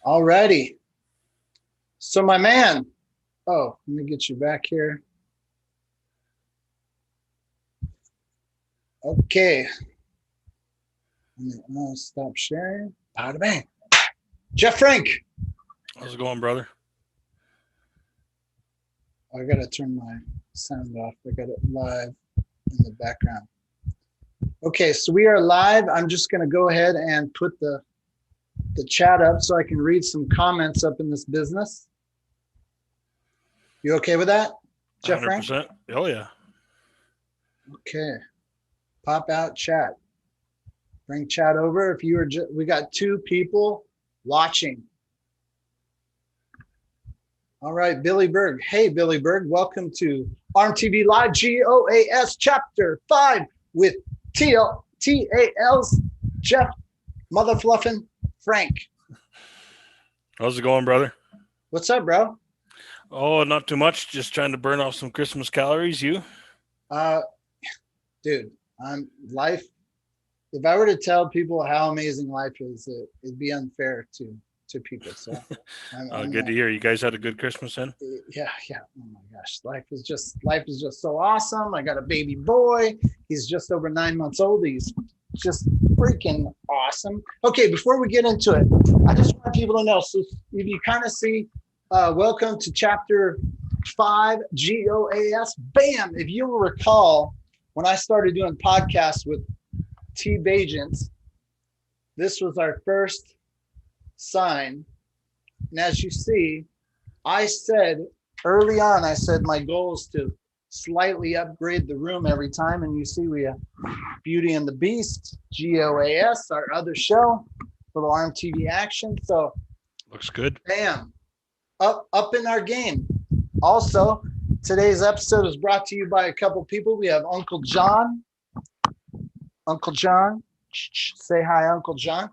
Alrighty. So my man, let me get you back here. Okay. I'll stop sharing. Bada bang. Jeff Frank. How's it going, brother? I got to turn my sound off. I got it live in the background. Okay, so we are live. I'm just going to go ahead and put the chat up so I can read some comments up in this business. You okay with that, Jeff 100%. Frank? Oh, yeah. Okay. Pop out chat. Bring chat over. If you are, we got 2 people watching. All right, Billy Berg. Hey, Billy Berg. Welcome to ARMTV Live G.O.A.S. Chapter 5 with TAL's Jeff Motherfluffin Frank. How's it going, brother? What's up, bro? Oh, not too much. Just trying to burn off some Christmas calories. You? Dude, life. If I were to tell people how amazing life is, it'd be unfair to people. So, good to hear. You guys had a good Christmas then? Yeah. Oh my gosh, life is just so awesome. I got a baby boy. He's just over 9 months old. He's just freaking awesome. Okay, before we get into it, I just want people to know. So, if you kind of see, welcome to Chapter 5 G.O.A.S. Bam! If you will recall, when I started doing podcasts with T-Bajents, this was our first sign. And as you see, I said early on, my goal is to slightly upgrade the room every time. And you see we have Beauty and the Beast, G.O.A.S, our other show, little ARMTV action. So looks good. Bam. Up in our game. Also, today's episode is brought to you by a couple people. We have Uncle John. Uncle John. Say hi, Uncle John.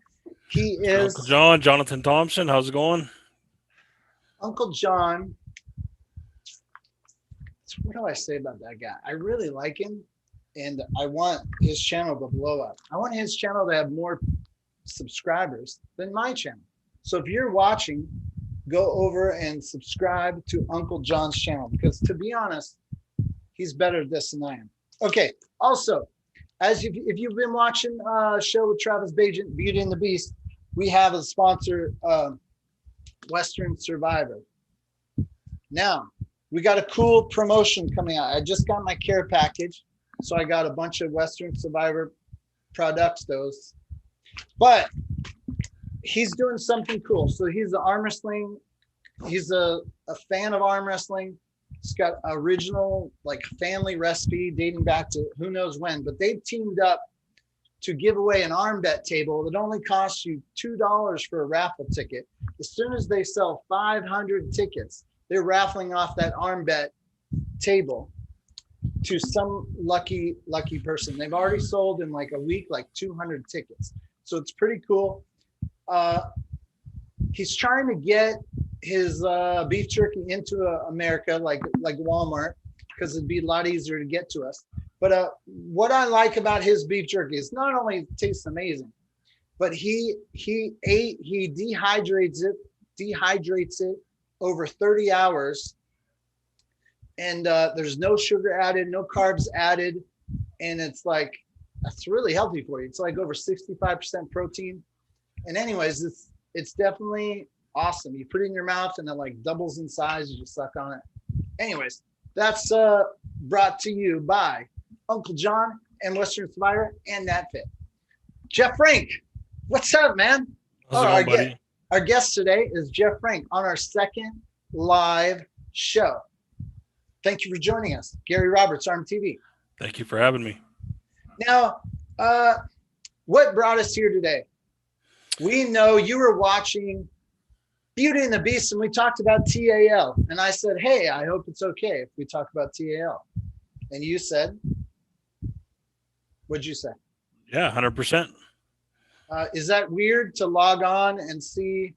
He is Uncle John, Jonathan Thompson. How's it going? Uncle John. What do I say about that guy? I really like him, and I want his channel to blow up. I want his channel to have more subscribers than my channel. So if you're watching, go over and subscribe to Uncle John's channel, because to be honest, he's better at this than I am. Okay. Also, if you've been watching a show with Travis Bajent, Beauty and the Beast, we have a sponsor, Western Survivor. Now, we got a cool promotion coming out. I just got my care package, so I got a bunch of Western Survivor products, those. But he's doing something cool. So he's an arm wrestling. He's a fan of arm wrestling. It's got original family recipe dating back to who knows when, but they've teamed up to give away an ARMBET table that only costs you $2 for a raffle ticket. As soon as they sell 500 tickets, they're raffling off that ARMBET table to some lucky person. They've already sold in a week 200 tickets. So it's pretty cool. He's trying to get his beef jerky into America, like Walmart, because it'd be a lot easier to get to us. But what I like about his beef jerky is not only it tastes amazing, but he dehydrates it over 30 hours, and there's no sugar added, no carbs added, and that's really healthy for you. It's over 65% protein. And anyways, it's definitely awesome. You put it in your mouth and it doubles in size. You just suck on it. Anyways, that's brought to you by Uncle John and Western Survivor and NatFit. Jeff Frank, what's up, man? How's it going, buddy? Our guest today is Jeff Frank on our second live show. Thank you for joining us. Gary Roberts, ARMTV. Thank you for having me. Now, what brought us here today? We know you were watching Beauty and the Beast, and we talked about TAL. And I said, hey, I hope it's okay if we talk about TAL. And you said, what'd you say? Yeah, 100%. Is that weird to log on and see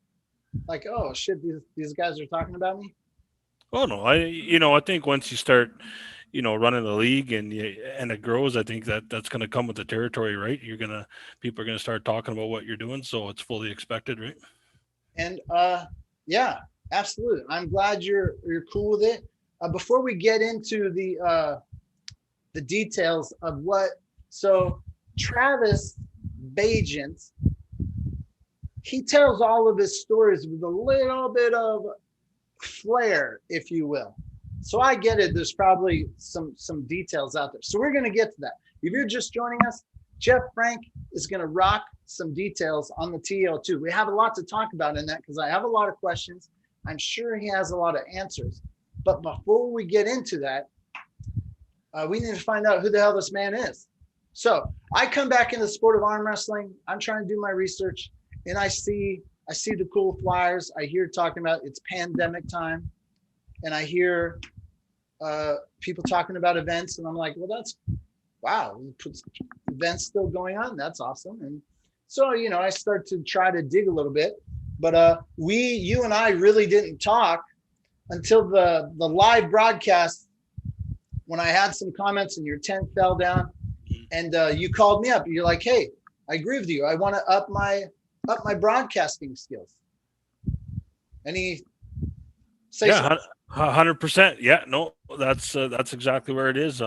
oh shit, these guys are talking about me? Oh no, I think once you start, running the league and it grows, I think that's going to come with the territory, right? People are going to start talking about what you're doing, so it's fully expected, right? And yeah, absolutely. I'm glad you're cool with it. Before we get into the details of what, so Travis Bajent, he tells all of his stories with a little bit of flair, if you will. So I get it. There's probably some details out there. So we're going to get to that. If you're just joining us, Jeff Frank is going to rock some details on the TL2. We have a lot to talk about in that because I have a lot of questions. I'm sure he has a lot of answers. But before we get into that, we need to find out who the hell this man is. So I come back in the sport of arm wrestling. I'm trying to do my research, and I see the cool flyers. I hear talking about it's pandemic time, and I hear people talking about events, and I'm like, well, that's wow, events still going on. That's awesome. And so, you know, I start to try to dig a little bit, but you and I really didn't talk until the live broadcast when I had some comments and your tent fell down, and you called me up. You're like, hey, I agree with you. I want to up my broadcasting skills. Any say Yeah, 100%. Yeah, no, that's exactly where it is.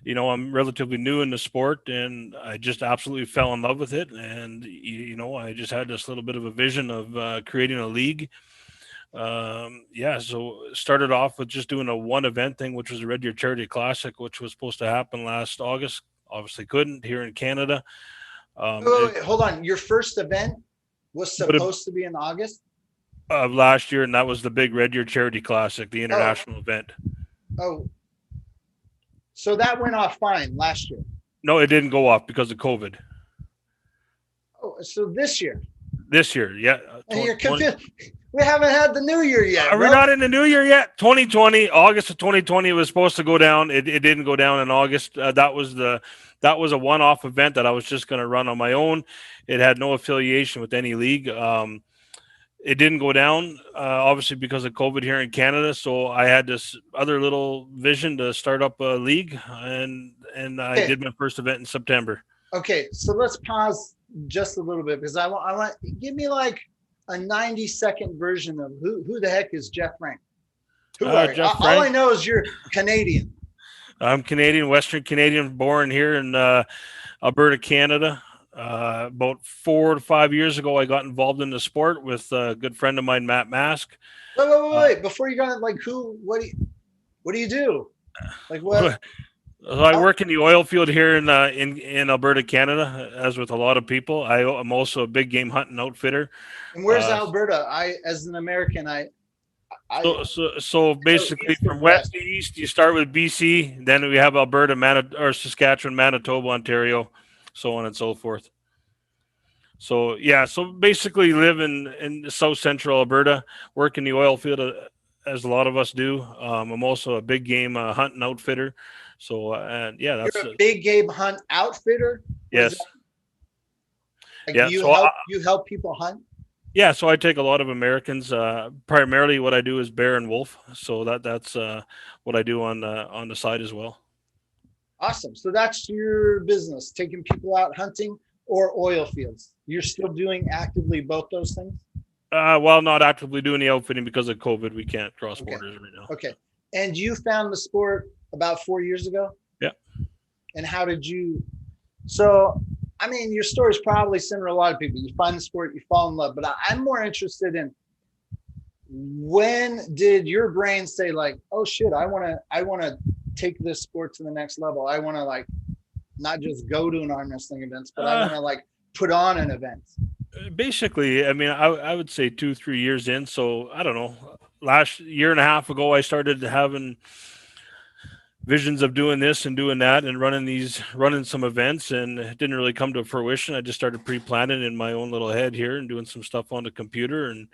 You know, I'm relatively new in the sport, and I just absolutely fell in love with it. And you know, I just had this little bit of a vision of creating a league. Yeah, so started off with just doing a one event thing, which was the Red Deer Charity Classic, which was supposed to happen last August. Obviously, couldn't here in Canada. It wait, hold on. Your first event was would have supposed to be in August. last year, and that was the big Red Deer Charity Classic, the Oh, international event. oh, so that went off fine last year. No, it didn't go off because of COVID. Oh, so this year. This year, yeah, And you're 20, confused. We haven't had the new year yet, are we bro. not in the new year yet? 2020, August of 2020, it was supposed to go down. It didn't go down in August. That was a one-off event that I was just going to run on my own. It had no affiliation with any league. It didn't go down, obviously because of COVID here in Canada. So I had this other little vision to start up a league, and I Okay. did my first event in September. Okay. So let's pause just a little bit because I want give me like a 90-second version of who the heck is Jeff Frank? Who are you? Jeff All I Frank. know is you're Canadian. I'm Canadian, Western Canadian, born here in Alberta, Canada. About 4 to 5 years ago, I got involved in the sport with a good friend of mine, Matt Mask. Wait. Before you go on, like what do you do? Like what? I How, work in the oil field here in Alberta, Canada, as with a lot of people. I'm also a big game hunting outfitter. and where's Uh, Alberta? As an American, I so go basically, east and from west west. to east, you start with BC, then we have Alberta, or Saskatchewan, Manitoba, Ontario, so on and so forth. So yeah, so basically live in South Central Alberta, work in the oil field as a lot of us do. I'm also a big game hunting outfitter. So and yeah, You're that's a big game hunt outfitter. What is that? yes, Like yeah. you help people hunt? Yeah, so I take a lot of Americans. Primarily, what I do is bear and wolf. So that's what I do on the side as well. Awesome. So that's your business, taking people out hunting or oil fields. You're still doing actively both those things? While not actively doing the outfitting because of COVID, we can't cross Okay. borders right now. Okay. And you found the sport about 4 years ago? Yeah. And how did you? So, I mean, your story is probably similar to a lot of people. You find the sport, you fall in love, but I'm more interested in when did your brain say like, oh shit, I want to take this sport to the next level. I want to like not just go to an arm wrestling events, but I want to like put on an event. Basically, I mean, I would say 2 3 years in. So I don't know. Last year and a half ago, I started having visions of doing this and doing that and running some events, and it didn't really come to fruition. I just started pre-planning in my own little head here and doing some stuff on the computer, and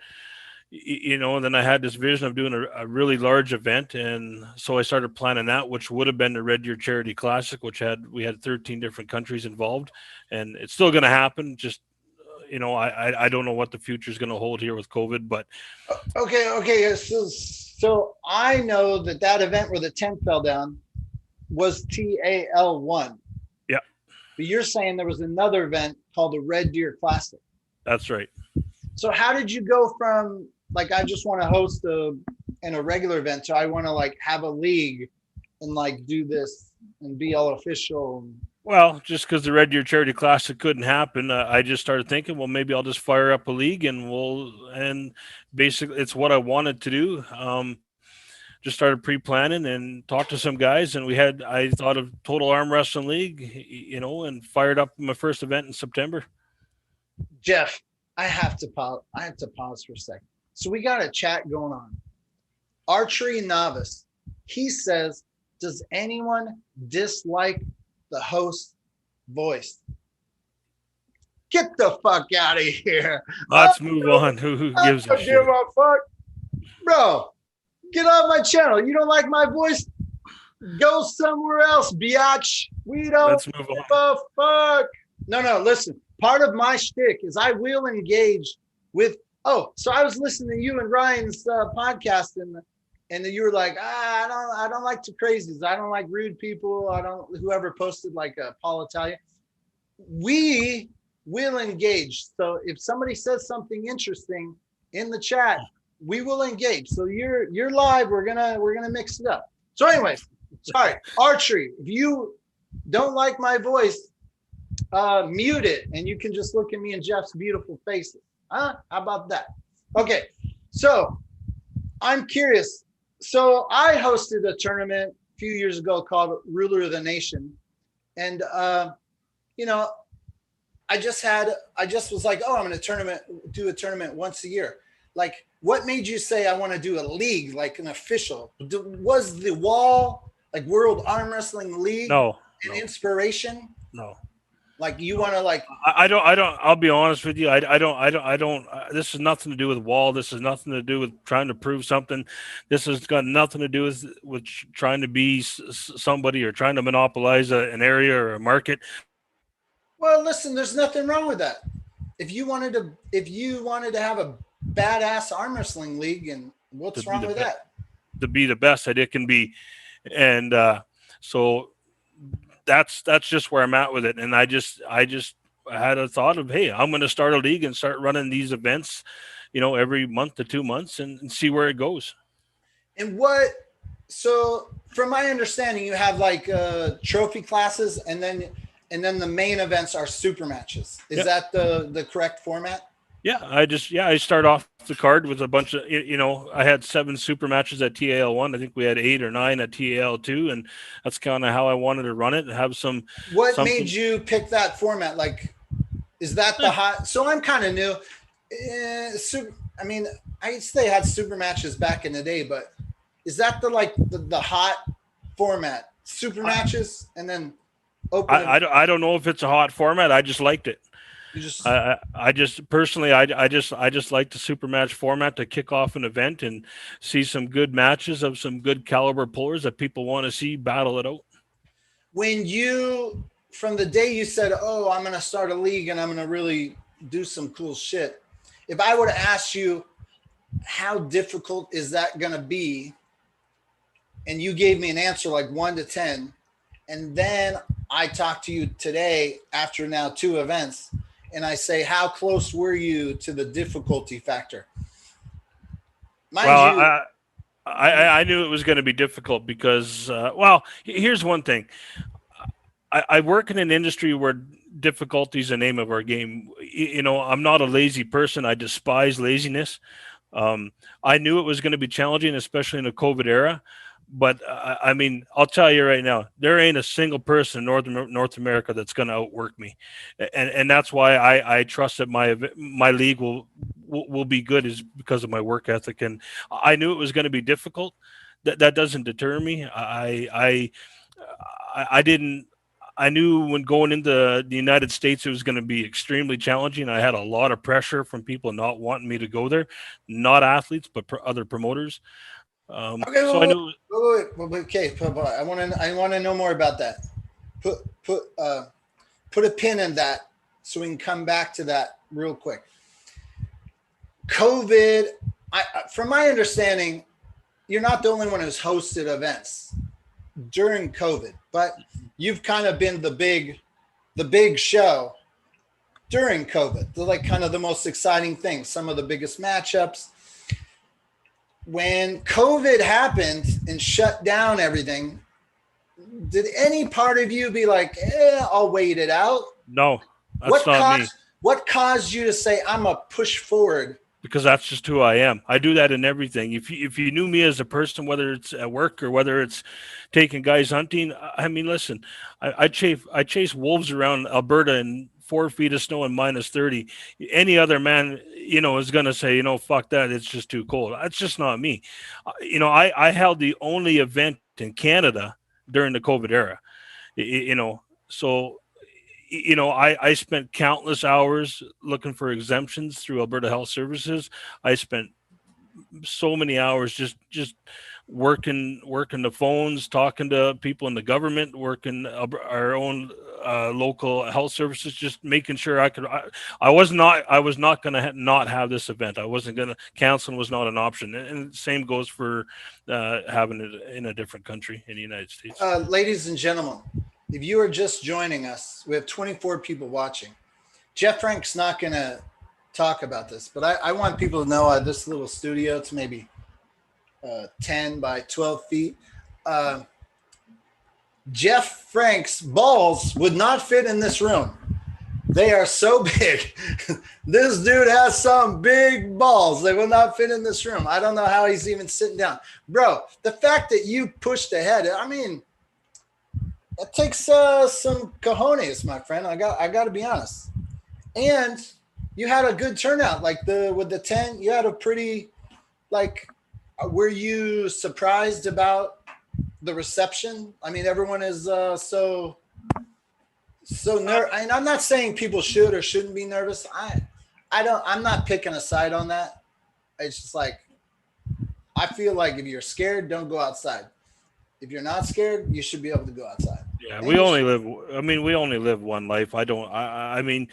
you know, and then I had this vision of doing a really large event, and so I started planning that, which would have been the Red Deer Charity Classic, which we had 13 different countries involved, and it's still going to happen. Just you know, I don't know what the future is going to hold here with COVID, but Okay. So I know that event where the tent fell down was TAL1. yeah, But you're saying there was another event called the Red Deer Classic. that's right. So how did you go from like, I just want to host a regular event to I want to like have a league and like do this and be all official? Well, just because the Red Deer Charity Classic couldn't happen, I just started thinking, well, maybe I'll just fire up a league and basically it's what I wanted to do. Just started pre-planning and talked to some guys, and I thought of Total Arm Wrestling League, and fired up my first event in September. Jeff, I have to pause for a second. So we got a chat going on. Archery novice. He says, does anyone dislike the host voice? Get the fuck out of here. Let's move on. Who gives a shit? Give a fuck. Bro, get off my channel. You don't like my voice? Go somewhere else, biatch. We don't Let's move give on. a fuck. No, listen. Part of my shtick is I will engage with. Oh, so I was listening to you and Ryan's podcast, and you were like, I don't like the crazies. I don't like rude people. I don't. Whoever posted like Paul Italia. We will engage. So if somebody says something interesting in the chat, we will engage. So you're live. We're gonna mix it up. So, anyways, sorry, archery. If you don't like my voice, mute it, and you can just look at me and Jeff's beautiful faces. Huh? How about that? Okay, so I'm curious. So I hosted a tournament a few years ago called Ruler of the Nation, and I just was like, oh, I'm going to do a tournament once a year. Like, what made you say I want to do a league, like an official? Was the wall, like World Arm Wrestling League, No. inspiration? No. Like, you want to like? I don't. I'll be honest with you. I don't. This has nothing to do with wall. This has nothing to do with trying to prove something. This has got nothing to do with trying to be somebody or trying to monopolize an area or a market. Well, listen, there's nothing wrong with that. If you wanted to have a badass arm wrestling league, and what's wrong with that? To be the best that it can be, and so that's just where I'm at with it. And I just had a thought of, hey, I'm going to start a league and start running these events, every month to 2 months and see where it goes. And so from my understanding, you have like trophy classes, and then the main events are super matches. Is that the correct format? Yeah, I start off the card with a bunch of, I had 7 super matches at TAL1. I think we had 8 or 9 at TAL2, and that's kind of how I wanted to run it and have some. What made you pick that format? Like, is that the hot? So I'm kind of new. I mean, I used to say I had super matches back in the day, but is that the hot format? Super matches and then open. I don't know if it's a hot format. I just liked it. I just personally, I just like the super match format to kick off an event and see some good matches of some good caliber pullers that people want to see battle it out. From the day you said, oh, I'm going to start a league and I'm going to really do some cool shit. If I were to ask you, how difficult is that going to be? And you gave me an answer like 1 to 10. And then I talked to you today after now 2 events. And I say, how close were you to the difficulty factor? I knew it was going to be difficult because, here's one thing. I work in an industry where difficulty is the name of our game. I'm not a lazy person. I despise laziness. I knew it was going to be challenging, especially in the COVID era. But I mean, I'll tell you right now, there ain't a single person in North America that's going to outwork me, and that's why I trust that my league will be good, is because of my work ethic. And I knew it was going to be difficult. That doesn't deter me. I didn't. I knew when going into the United States it was going to be extremely challenging. I had a lot of pressure from people not wanting me to go there, not athletes but other promoters. Okay, so I knew. Okay, I want to know more about that. Put a pin in that so we can come back to that real quick. COVID. From my understanding, you're not the only one who's hosted events during COVID, but you've kind of been the big show. during COVID. They're like kind of the most exciting things, some of the biggest matchups. When COVID happened and shut down everything, did any part of you be like, I'll wait it out? No, that's What not me. caused you to say, I'm a push forward? Because that's just who I am. I do that in everything. If you knew me as a person, whether it's at work or whether it's taking guys hunting, I mean, listen, I chase wolves around Alberta in 4 feet of snow and -30. Any other man, is gonna say, fuck that. It's just too cold. That's just not me. I held the only event in Canada during the COVID era. So I spent countless hours looking for exemptions through Alberta Health Services. I spent so many hours just working the phones, talking to people in the government, working our own local health services, just making sure I was not going to not have this event. I wasn't going to canceling was not an option, and same goes for having it in a different country in the United States. Ladies and gentlemen, if you are just joining us, we have 24 people watching. Jeff Frank's not going to talk about this, but I want people to know this little studio, it's maybe 10 by 12 feet. Jeff Frank's balls would not fit in this room. They are so big. This dude has some big balls. They will not fit in this room. I don't know how he's even sitting down. Bro, the fact that you pushed ahead, I mean, it takes some cojones, my friend. I got to be honest. And you had a good turnout. Like with the 10, you had a pretty, were you surprised about the reception? I mean, everyone is so nervous. I'm not saying people should or shouldn't be nervous. I'm not picking a side on that. It's just like, I feel like if you're scared, don't go outside. If you're not scared, you should be able to go outside. Yeah, we only live one life. I mean,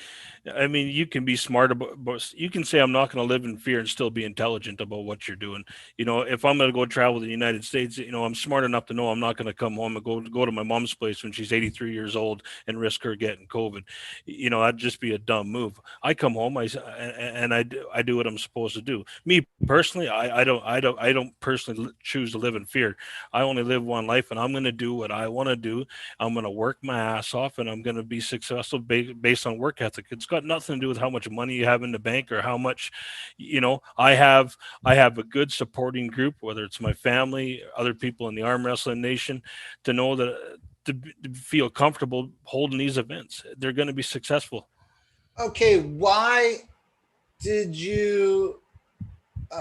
you can be smart but you can say I'm not going to live in fear and still be intelligent about what you're doing. If I'm going to go travel to the United States, I'm smart enough to know I'm not going to come home and go to my mom's place when she's 83 years old and risk her getting COVID. That'd just be a dumb move. I come home, I do what I'm supposed to do. Me personally, I don't personally choose to live in fear. I only live one life, and I'm going to do what I want to do. I'm going to work my ass off, and I'm going to be successful based on work ethic. It's got nothing to do with how much money you have in the bank or how much, I have a good supporting group, whether it's my family, other people in the arm wrestling nation, to know that to feel comfortable holding these events. They're going to be successful. Okay. Why did you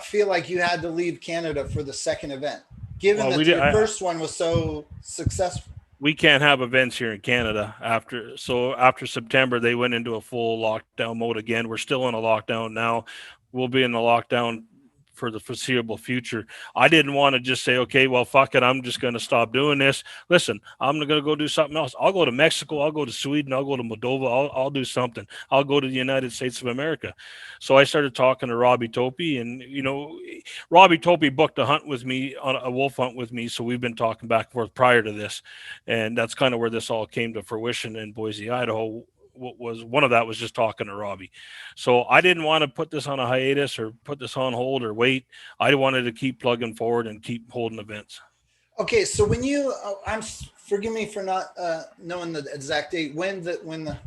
feel like you had to leave Canada for the second event, given that your first one was so successful? We can't have events here in Canada after September. They went into a full lockdown mode again. We're still in a lockdown now. We'll be in a lockdown for the foreseeable future. I didn't want to just say, okay, well, fuck it, I'm just going to stop doing this. Listen, I'm going to go do something else. I'll go to Mexico. I'll go to Sweden. I'll go to Moldova. I'll do something. I'll go to the United States of America. So I started talking to Robbie Topi, and Robbie Topi booked a hunt with me, on a wolf hunt with me. So we've been talking back and forth prior to this, and that's kind of where this all came to fruition in Boise, Idaho. One of that was just talking to Robbie. So I didn't want to put this on a hiatus or put this on hold or wait. I wanted to keep plugging forward and keep holding events. Okay, so when you, forgive me for not knowing the exact date, when the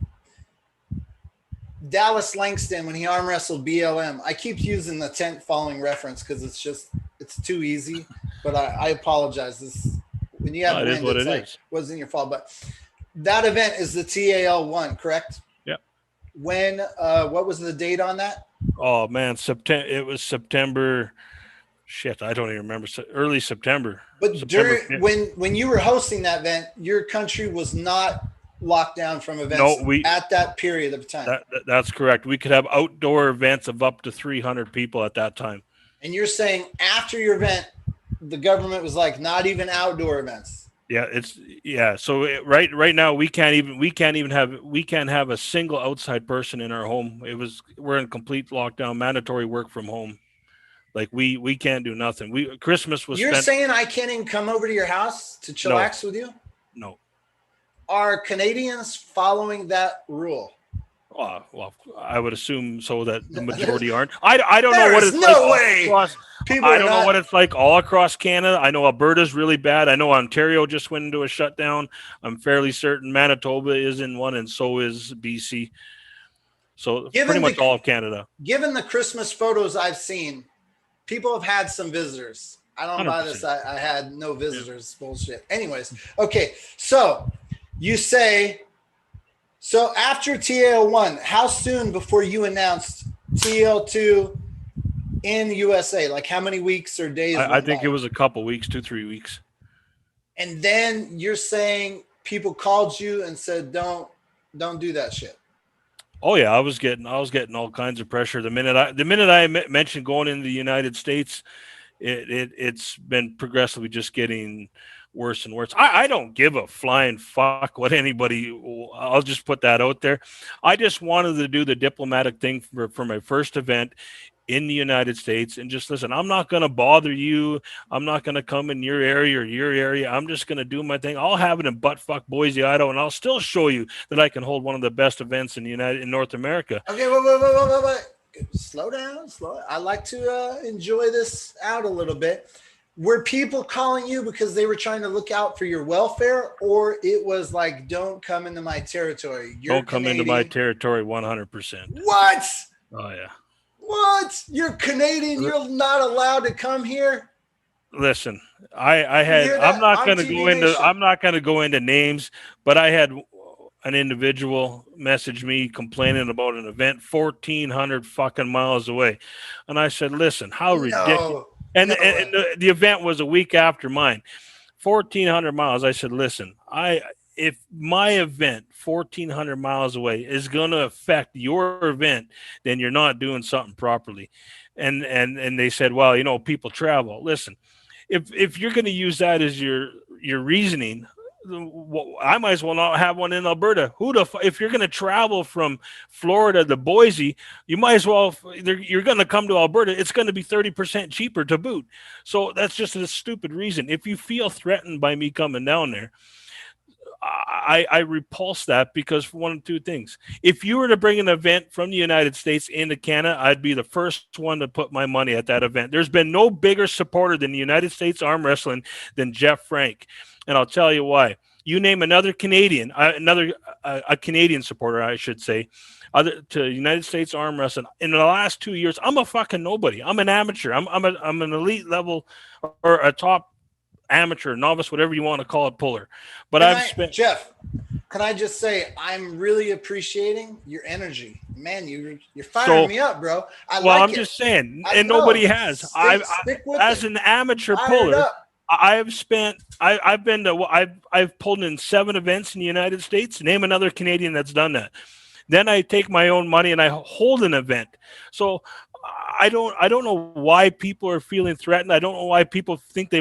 Dallas Langston, when he arm wrestled BLM, I keep using the tent falling reference because it's too easy, but I apologize. When you have wind, it's like, wasn't your fault, but that event is the TAL one, correct? Yeah. When, what was the date on that? Oh man, September. It was September. Shit, I don't even remember. Early September. But September, when you were hosting that event, your country was not locked down from events at that period of time. That's correct. We could have outdoor events of up to 300 people at that time. And you're saying after your event, the government was like, not even outdoor events. Yeah, So right now we can't have a single outside person in our home. We're in complete lockdown, mandatory work from home. Like we can't do nothing. Christmas was. You're saying I can't even come over to your house to chillax with you? No. Are Canadians following that rule? Well, I would assume so that the majority aren't. I don't know what There's it's like no all way across. people I are don't know what not. it's like all across Canada. I know Alberta's really bad. I know Ontario just went into a shutdown. I'm fairly certain Manitoba is in one, and so is BC. So pretty Given much the all of Canada. given the Christmas photos I've seen, people have had some visitors. I don't buy this. 100%. I had no Yeah. visitors. Bullshit. Anyways, okay. So you say, so after TL1, how soon before you announced TL2 in USA? Like how many weeks or days I went think it by? was a couple weeks, 2-3 weeks. And then you're saying people called you and said, don't do that shit. Oh yeah, I was getting all kinds of pressure the minute I mentioned going into the United States. It's been progressively just getting worse and worse. I don't give a flying fuck what anybody. I'll just put that out there. I just wanted to do the diplomatic thing for my first event in the United States and just listen. I'm not going to bother you. I'm not going to come in your area or your area. I'm just going to do my thing. I'll have it in buttfuck Boise, Idaho, and I'll still show you that I can hold one of the best events in North America. Okay, wait. Slow down, slow. I like to enjoy this out a little bit. Were people calling you because they were trying to look out for your welfare, or it was like, don't come into my territory? You're Don't come into my Canadian. territory 100%. What? Oh yeah. What? You're Canadian. You're not allowed to come here. Listen, You hear I'm that? not going to ARMTV go into Nation. names, but I had an individual message me complaining about an event 1,400 fucking miles away, and I said, "Listen, how ridiculous!" No, And no and, way. and the event was a week after mine, 1,400 miles. I said, "Listen, if my event 1,400 miles away is going to affect your event, then you're not doing something properly." And they said, "Well, people travel." Listen, if you're going to use that as your reasoning, I might as well not have one in Alberta. If you're going to travel from Florida to Boise, you might as well. You're going to come to Alberta. It's going to be 30% cheaper to boot. So that's just a stupid reason. If you feel threatened by me coming down there, I repulse that because for one of two things. If you were to bring an event from the United States into Canada, I'd be the first one to put my money at that event. There's been no bigger supporter than the United States Arm Wrestling than Jeff Frank. And I'll tell you why. You name another Canadian, a Canadian supporter, I should say, other to United States Arm Wrestling in the last 2 years. I'm a fucking nobody. I'm an amateur. I'm an elite level or a top amateur, novice, whatever you want to call it, puller. But Can I've I, spent. Jeff? Can I just say I'm really appreciating your energy, man. You're firing So, me up, bro. I well, like I'm it. just saying, I and know. nobody has. Stick with As it. an amateur Fired puller, up. I've been to, I've pulled in 7 events in the United States. Name another Canadian that's done that. Then I take my own money and I hold an event. So I don't know why people are feeling threatened. I don't know why people think they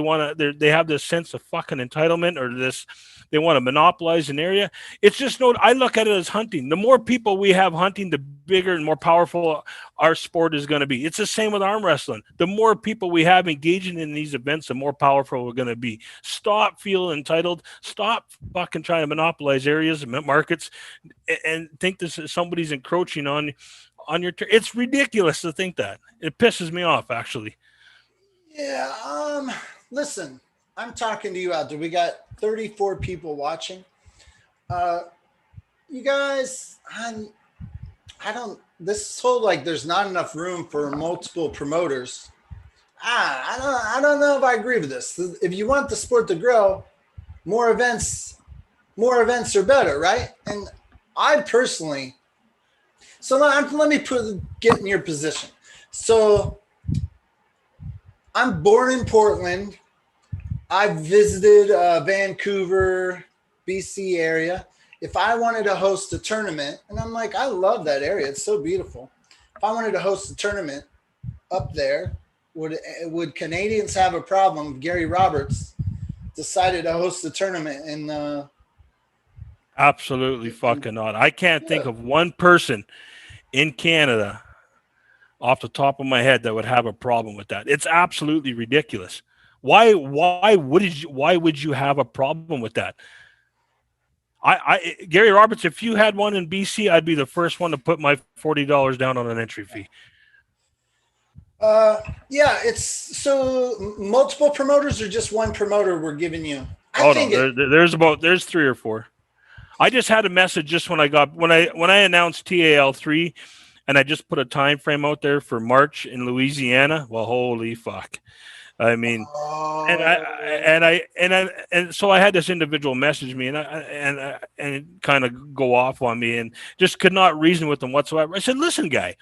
have this sense of fucking entitlement or this they want to monopolize an area. It's just no. I look at it as hunting. The more people we have hunting, the bigger and more powerful our sport is going to be. It's the same with arm wrestling. The more people we have engaging in these events, the more powerful we're going to be. Stop feeling entitled. Stop fucking trying to monopolize areas and markets and think this is somebody's encroaching on your it's ridiculous to think that. It pisses me off actually. Yeah. Listen, I'm talking to you out there. We got 34 people watching. Uh, you guys, I don't. This whole like, there's not enough room for multiple promoters. I don't know if I agree with this. If you want the sport to grow, more events, are better, right? And I personally, so let me get in your position. So I'm born in Portland. I've visited Vancouver, BC area. If I wanted to host a tournament, and I'm like, I love that area. It's so beautiful. If I wanted to host a tournament up there, would Canadians have a problem if Gary Roberts decided to host a tournament in Absolutely fucking not. I can't think yeah. of one person in Canada off the top of my head that would have a problem with that. It's absolutely ridiculous. Why would you have a problem with that? Gary Roberts, if you had one in BC, I'd be the first one to put my $40 down on an entry fee. Yeah, it's so multiple promoters or just one promoter we're giving you. There's 3 or 4. I just had a message just when I announced TAL3, and I just put a time frame out there for March in Louisiana. Well, holy fuck! I mean, and so I had this individual message me and kind of go off on me and just could not reason with them whatsoever. I said, listen, guy,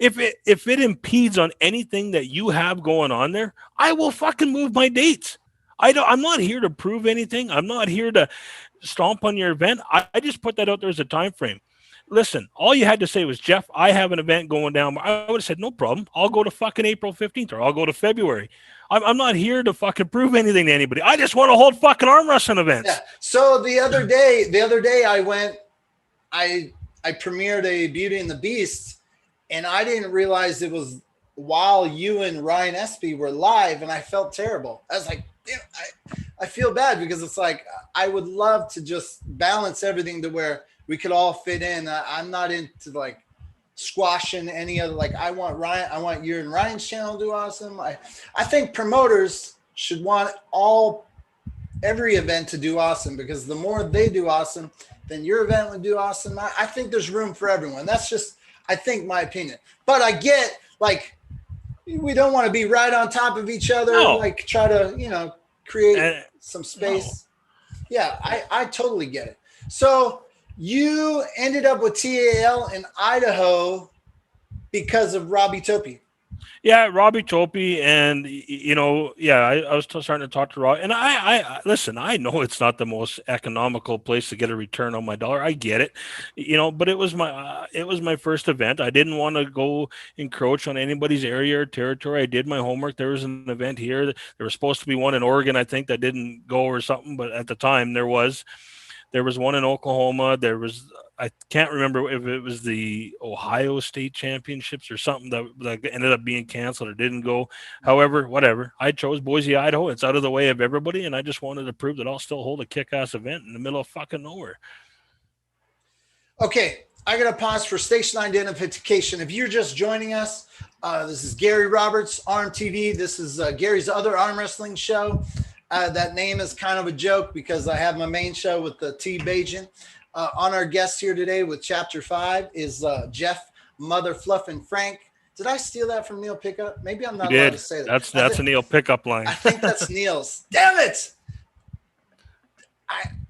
if it impedes on anything that you have going on there, I will fucking move my dates. I'm not here to prove anything. I'm not here to stomp on your event. I just put that out there as a time frame. Listen, all you had to say was, Jeff, I have an event going down. I would have said, no problem. I'll go to fucking April 15th or I'll go to February. I'm not here to fucking prove anything to anybody. I just want to hold fucking arm wrestling events. Yeah. So the other day I went, I premiered a Beauty and the Beast, and I didn't realize it was while you and Ryan Espy were live, and I felt terrible. I was like, I feel bad because it's like I would love to just balance everything to where we could all fit in. I'm not into like squashing any other, like I want you and Ryan's channel to do awesome. I think promoters should want every event to do awesome, because the more they do awesome, then your event would do awesome. I think there's room for everyone. That's just, I think, my opinion. But I get, like, we don't want to be right on top of each other. No. Like try to, create some space. No. Yeah, I totally get it. So you ended up with TAL in Idaho because of Robbie Topi. Yeah, Robbie Topi, and I was starting to talk to Rob, and I listen. I know it's not the most economical place to get a return on my dollar. I get it, but it was my first event. I didn't want to go encroach on anybody's area or territory. I did my homework. There was an event here. There was supposed to be one in Oregon, I think, that didn't go or something, but at the time there was one in Oklahoma. I can't remember if it was the Ohio State Championships or something that ended up being canceled or didn't go. However, whatever. I chose Boise, Idaho. It's out of the way of everybody, and I just wanted to prove that I'll still hold a kick-ass event in the middle of fucking nowhere. Okay, I got to pause for station identification. If you're just joining us, this is Gary Roberts, ARMTV. This is Gary's other arm wrestling show. That name is kind of a joke because I have my main show with the T. Bajan. On our guest here today with Chapter 5 is Jeff Mother Fluffin' Frank. Did I steal that from Neil Pickup? Maybe I'm not allowed to say that. That's a Neil Pickup line. I think that's Neil's. Damn it!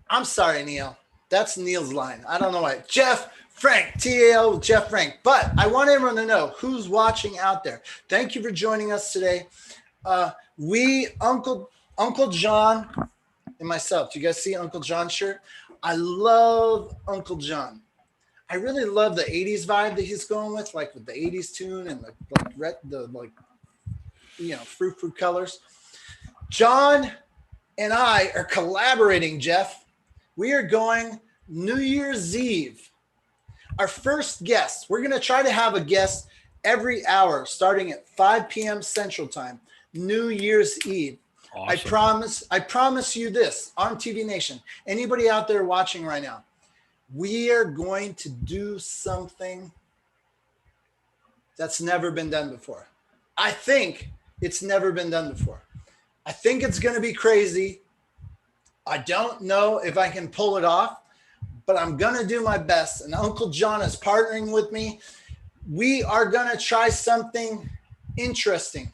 I'm sorry, Neil. That's Neil's line. I don't know why. Jeff Frank, TAL Jeff Frank. But I want everyone to know who's watching out there. Thank you for joining us today. Uncle John and myself. Do you guys see Uncle John's shirt? I love Uncle John. I really love the 80s vibe that he's going with the 80s tune and the fruit colors. John and I are collaborating, Jeff. We are going New Year's Eve. Our first guest, we're going to try to have a guest every hour starting at 5 p.m. Central Time, New Year's Eve. Awesome. I promise you this, ARMTV Nation, anybody out there watching right now, we are going to do something that's never been done before. I think it's never been done before. I think it's going to be crazy. I don't know if I can pull it off, but I'm going to do my best. And Uncle John is partnering with me. We are going to try something interesting.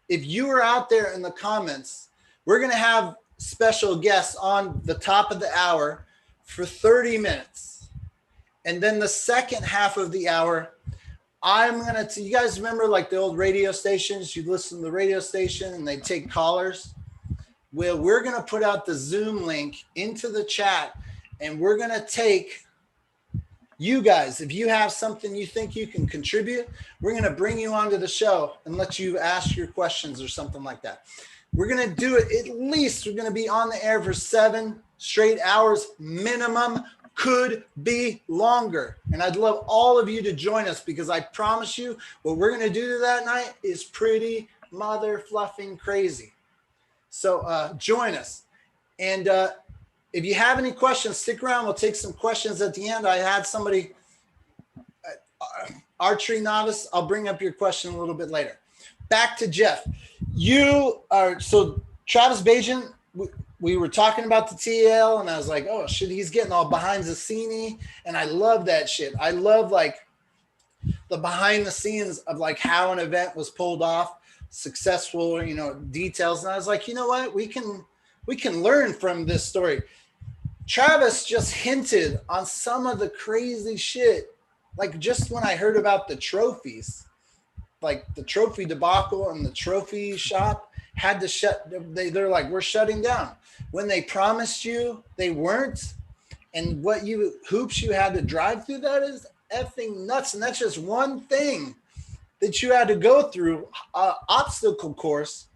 If you are out there in the comments, we're going to have special guests on the top of the hour for 30 minutes. And then the second half of the hour, you guys remember the old radio stations? You listen to the radio station and they take callers. Well, we're going to put out the Zoom link into the chat, and we're going to take you guys. If you have something you think you can contribute, we're going to bring you onto the show and let you ask your questions or something like that. We're going to do it. At least we're going to be on the air for 7 straight hours minimum, could be longer. And I'd love all of you to join us, because I promise you what we're going to do that night is pretty mother fluffing crazy. So join us. And if you have any questions, stick around. We'll take some questions at the end. I had somebody, archery novice. I'll bring up your question a little bit later. Back to Jeff. You are, so Travis Bajan, we were talking about the TAL, and I was like, oh shit, he's getting all behind the scene, and I love that shit. I love like the behind the scenes of like how an event was pulled off, successful, you know, details. And I was like, you know what, we can learn from this story. Travis just hinted on some of the crazy shit. Like just when I heard about the trophies, like the trophy debacle and the trophy shop had to shut. They're like, we're shutting down. When they promised you, they weren't. And what you hoops you had to drive through, that is effing nuts. And that's just one thing that you had to go through, obstacle course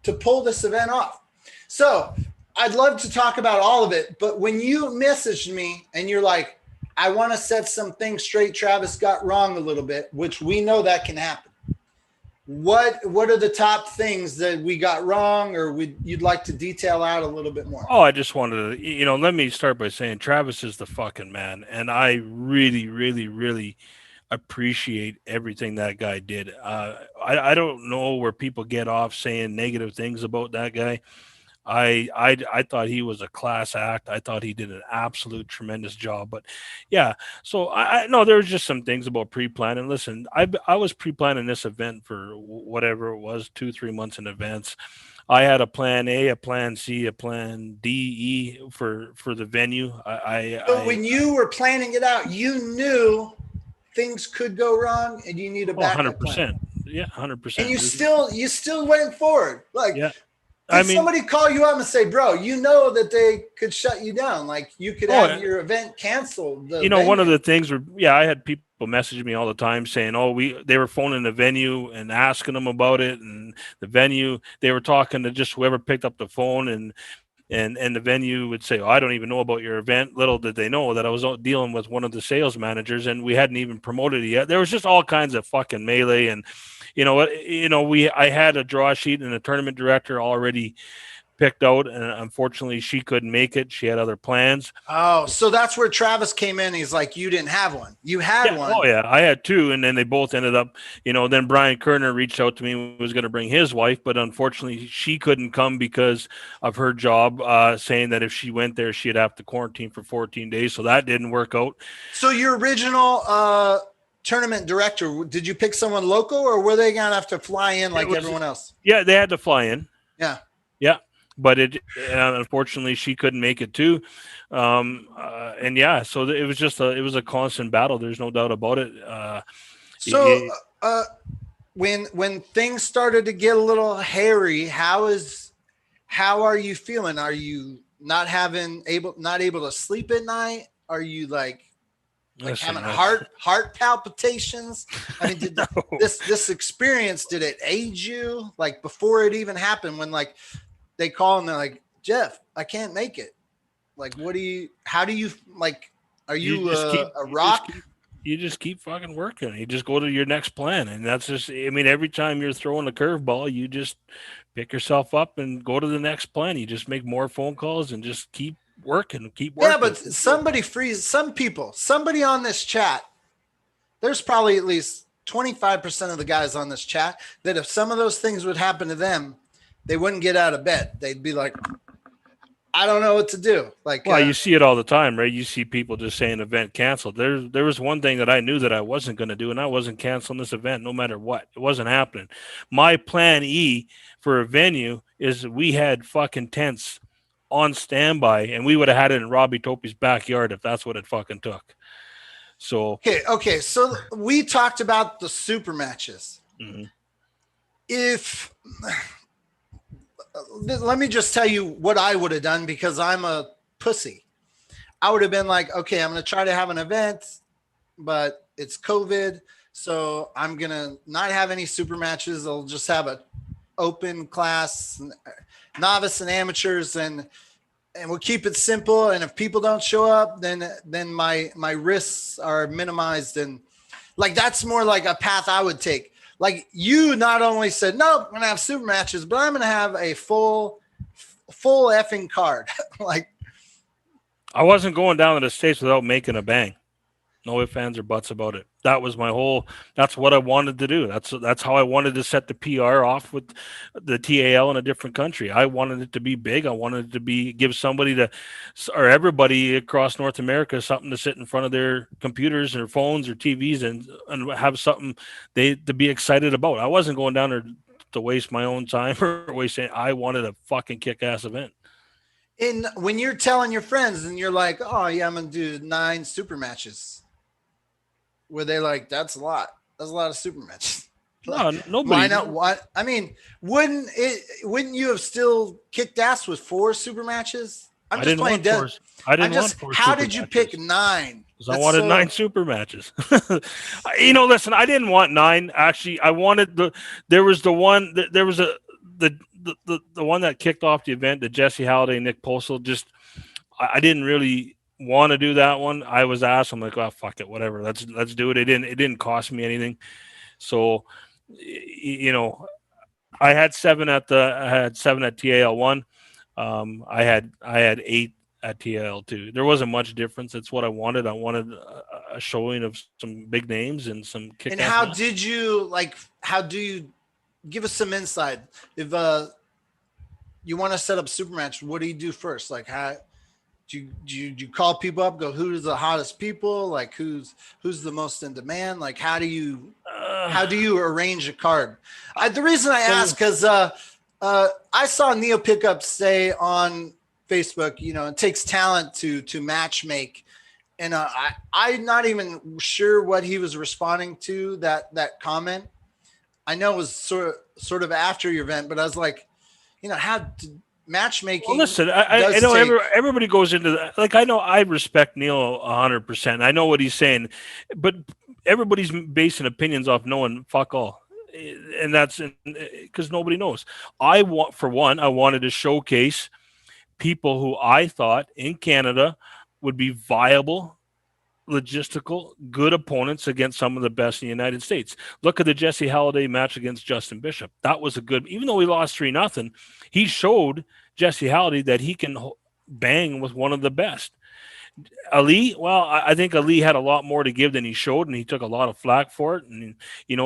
to pull this event off. So I'd love to talk about all of it, but when you messaged me and you're like, I want to set some things straight, Travis got wrong a little bit, which we know that can happen. What are the top things that we got wrong, or you'd like to detail out a little bit more? Oh, I just wanted to, let me start by saying Travis is the fucking man. And I really, really, really appreciate everything that guy did. I don't know where people get off saying negative things about that guy. I thought he was a class act. I thought he did an absolute tremendous job. But yeah, so I know there was just some things about pre-planning. Listen, I was pre-planning this event for whatever it was, 2-3 months in advance. I had a plan A, a plan C, a plan D, E for the venue. But when you were planning it out, you knew things could go wrong, and you need a backup 100%. plan. Yeah, 100%. And you still went forward. Like, yeah. Did somebody call you up and say, bro, you know that they could shut you down? Like you could have your event canceled. One of the things I had people message me all the time saying, they were phoning the venue and asking them about it. And the venue, they were talking to just whoever picked up the phone, and the venue would say, I don't even know about your event. Little did they know that I was dealing with one of the sales managers, and we hadn't even promoted it yet. There was just all kinds of fucking melee. And I had a draw sheet and a tournament director already picked out, and unfortunately she couldn't make it. She had other plans. Oh, so that's where Travis came in. He's like, you didn't have one. You had one. Oh yeah, I had two, and then they both ended up, then Brian Kerner reached out to me and was going to bring his wife, but unfortunately she couldn't come because of her job, saying that if she went there, she'd have to quarantine for 14 days. So that didn't work out. So your original tournament director, did you pick someone local, or were they going to have to fly in like everyone else? Yeah, they had to fly in. Yeah. But unfortunately she couldn't make it too. And yeah, so it was just it was a constant battle. There's no doubt about it. When things started to get a little hairy, how are you feeling? Are you not able to sleep at night? Are you having heart palpitations? I mean, did this experience, did it age you? Like before it even happened, when they call and they're like, Jeff, I can't make it. Like, how do you are you a rock? You just keep fucking working. You just go to your next plan. And that's just, every time you're throwing a curveball, you just pick yourself up and go to the next plan. You just make more phone calls and just keep working. Yeah, but somebody on this chat, there's probably at least 25% of the guys on this chat that if some of those things would happen to them, they wouldn't get out of bed. They'd be like, I don't know what to do. You see it all the time, right? You see people just saying event canceled. There was one thing that I knew that I wasn't going to do, and I wasn't canceling this event no matter what. It wasn't happening. My plan E for a venue is we had fucking tents on standby, and we would have had it in Robbie Topi's backyard if that's what it fucking took. So okay. So we talked about the super matches. Mm-hmm. Let me just tell you what I would have done, because I'm a pussy. I would have been like, okay, I'm going to try to have an event, but it's COVID. So I'm going to not have any super matches. I'll just have an open class, novice and amateurs, and we'll keep it simple. And if people don't show up, then my risks are minimized. And that's more like a path I would take. Like, you not only said, no, I'm going to have super matches, but I'm going to have a full effing card. I wasn't going down to the States without making a bang. No ifs, ands, or buts about it. That was my whole. That's what I wanted to do. That's how I wanted to set the PR off with the TAL in a different country. I wanted it to be big. I wanted it to be give somebody to, or everybody across North America something to sit in front of their computers or phones or TVs and have something they to be excited about. I wasn't going down there to waste my own time or waste it. I wanted a fucking kick-ass event. And when you're telling your friends and you're like, oh yeah, I'm gonna do 9 super matches, were they like, that's a lot? That's a lot of super matches. No, Why nobody. not? What? I mean, wouldn't you have still kicked ass with 4 super matches? I'm I just didn't playing want dead. four. I I'm didn't want just. four How super did you pick matches. 9? Because I wanted 9 super matches. Listen, I didn't want 9. Actually, I wanted there was the one that there was the one that kicked off the event, the Jesse Halliday, Nick Postal. Just I didn't really want to do that one. I was asked, I'm like, oh fuck it, whatever. Let's do it. It didn't cost me anything. So I had 7 at TAL1. I had 8 at TAL2. There wasn't much difference. It's what I wanted. I wanted a showing of some big names and some And kick-ass how matches. did you like? How do you give us some insight? If you want to set up super match, what do you do first? Like how do you call people up? Go, who's the hottest people? Like who's the most in demand? Like how do you arrange a card? The reason I ask because I saw Neo Pickup say on Facebook, it takes talent to match make, and I'm not even sure what he was responding to that comment. I know it was sort of after your event, but I was like, how Well, matchmaking listen, I does know take. everybody goes into that. Like, I know I respect Neil 100%. I know what he's saying, but everybody's basing opinions off knowing fuck all. And that's because nobody knows. For one, I wanted to showcase people who I thought in Canada would be viable, logistical, good opponents against some of the best in the United States. Look at the Jesse Halliday match against Justin Bishop. That was a good, even though he lost 3-0, he showed Jesse Halliday that he can bang with one of the best. Ali, well, I think Ali had a lot more to give than he showed, and he took a lot of flack for it. And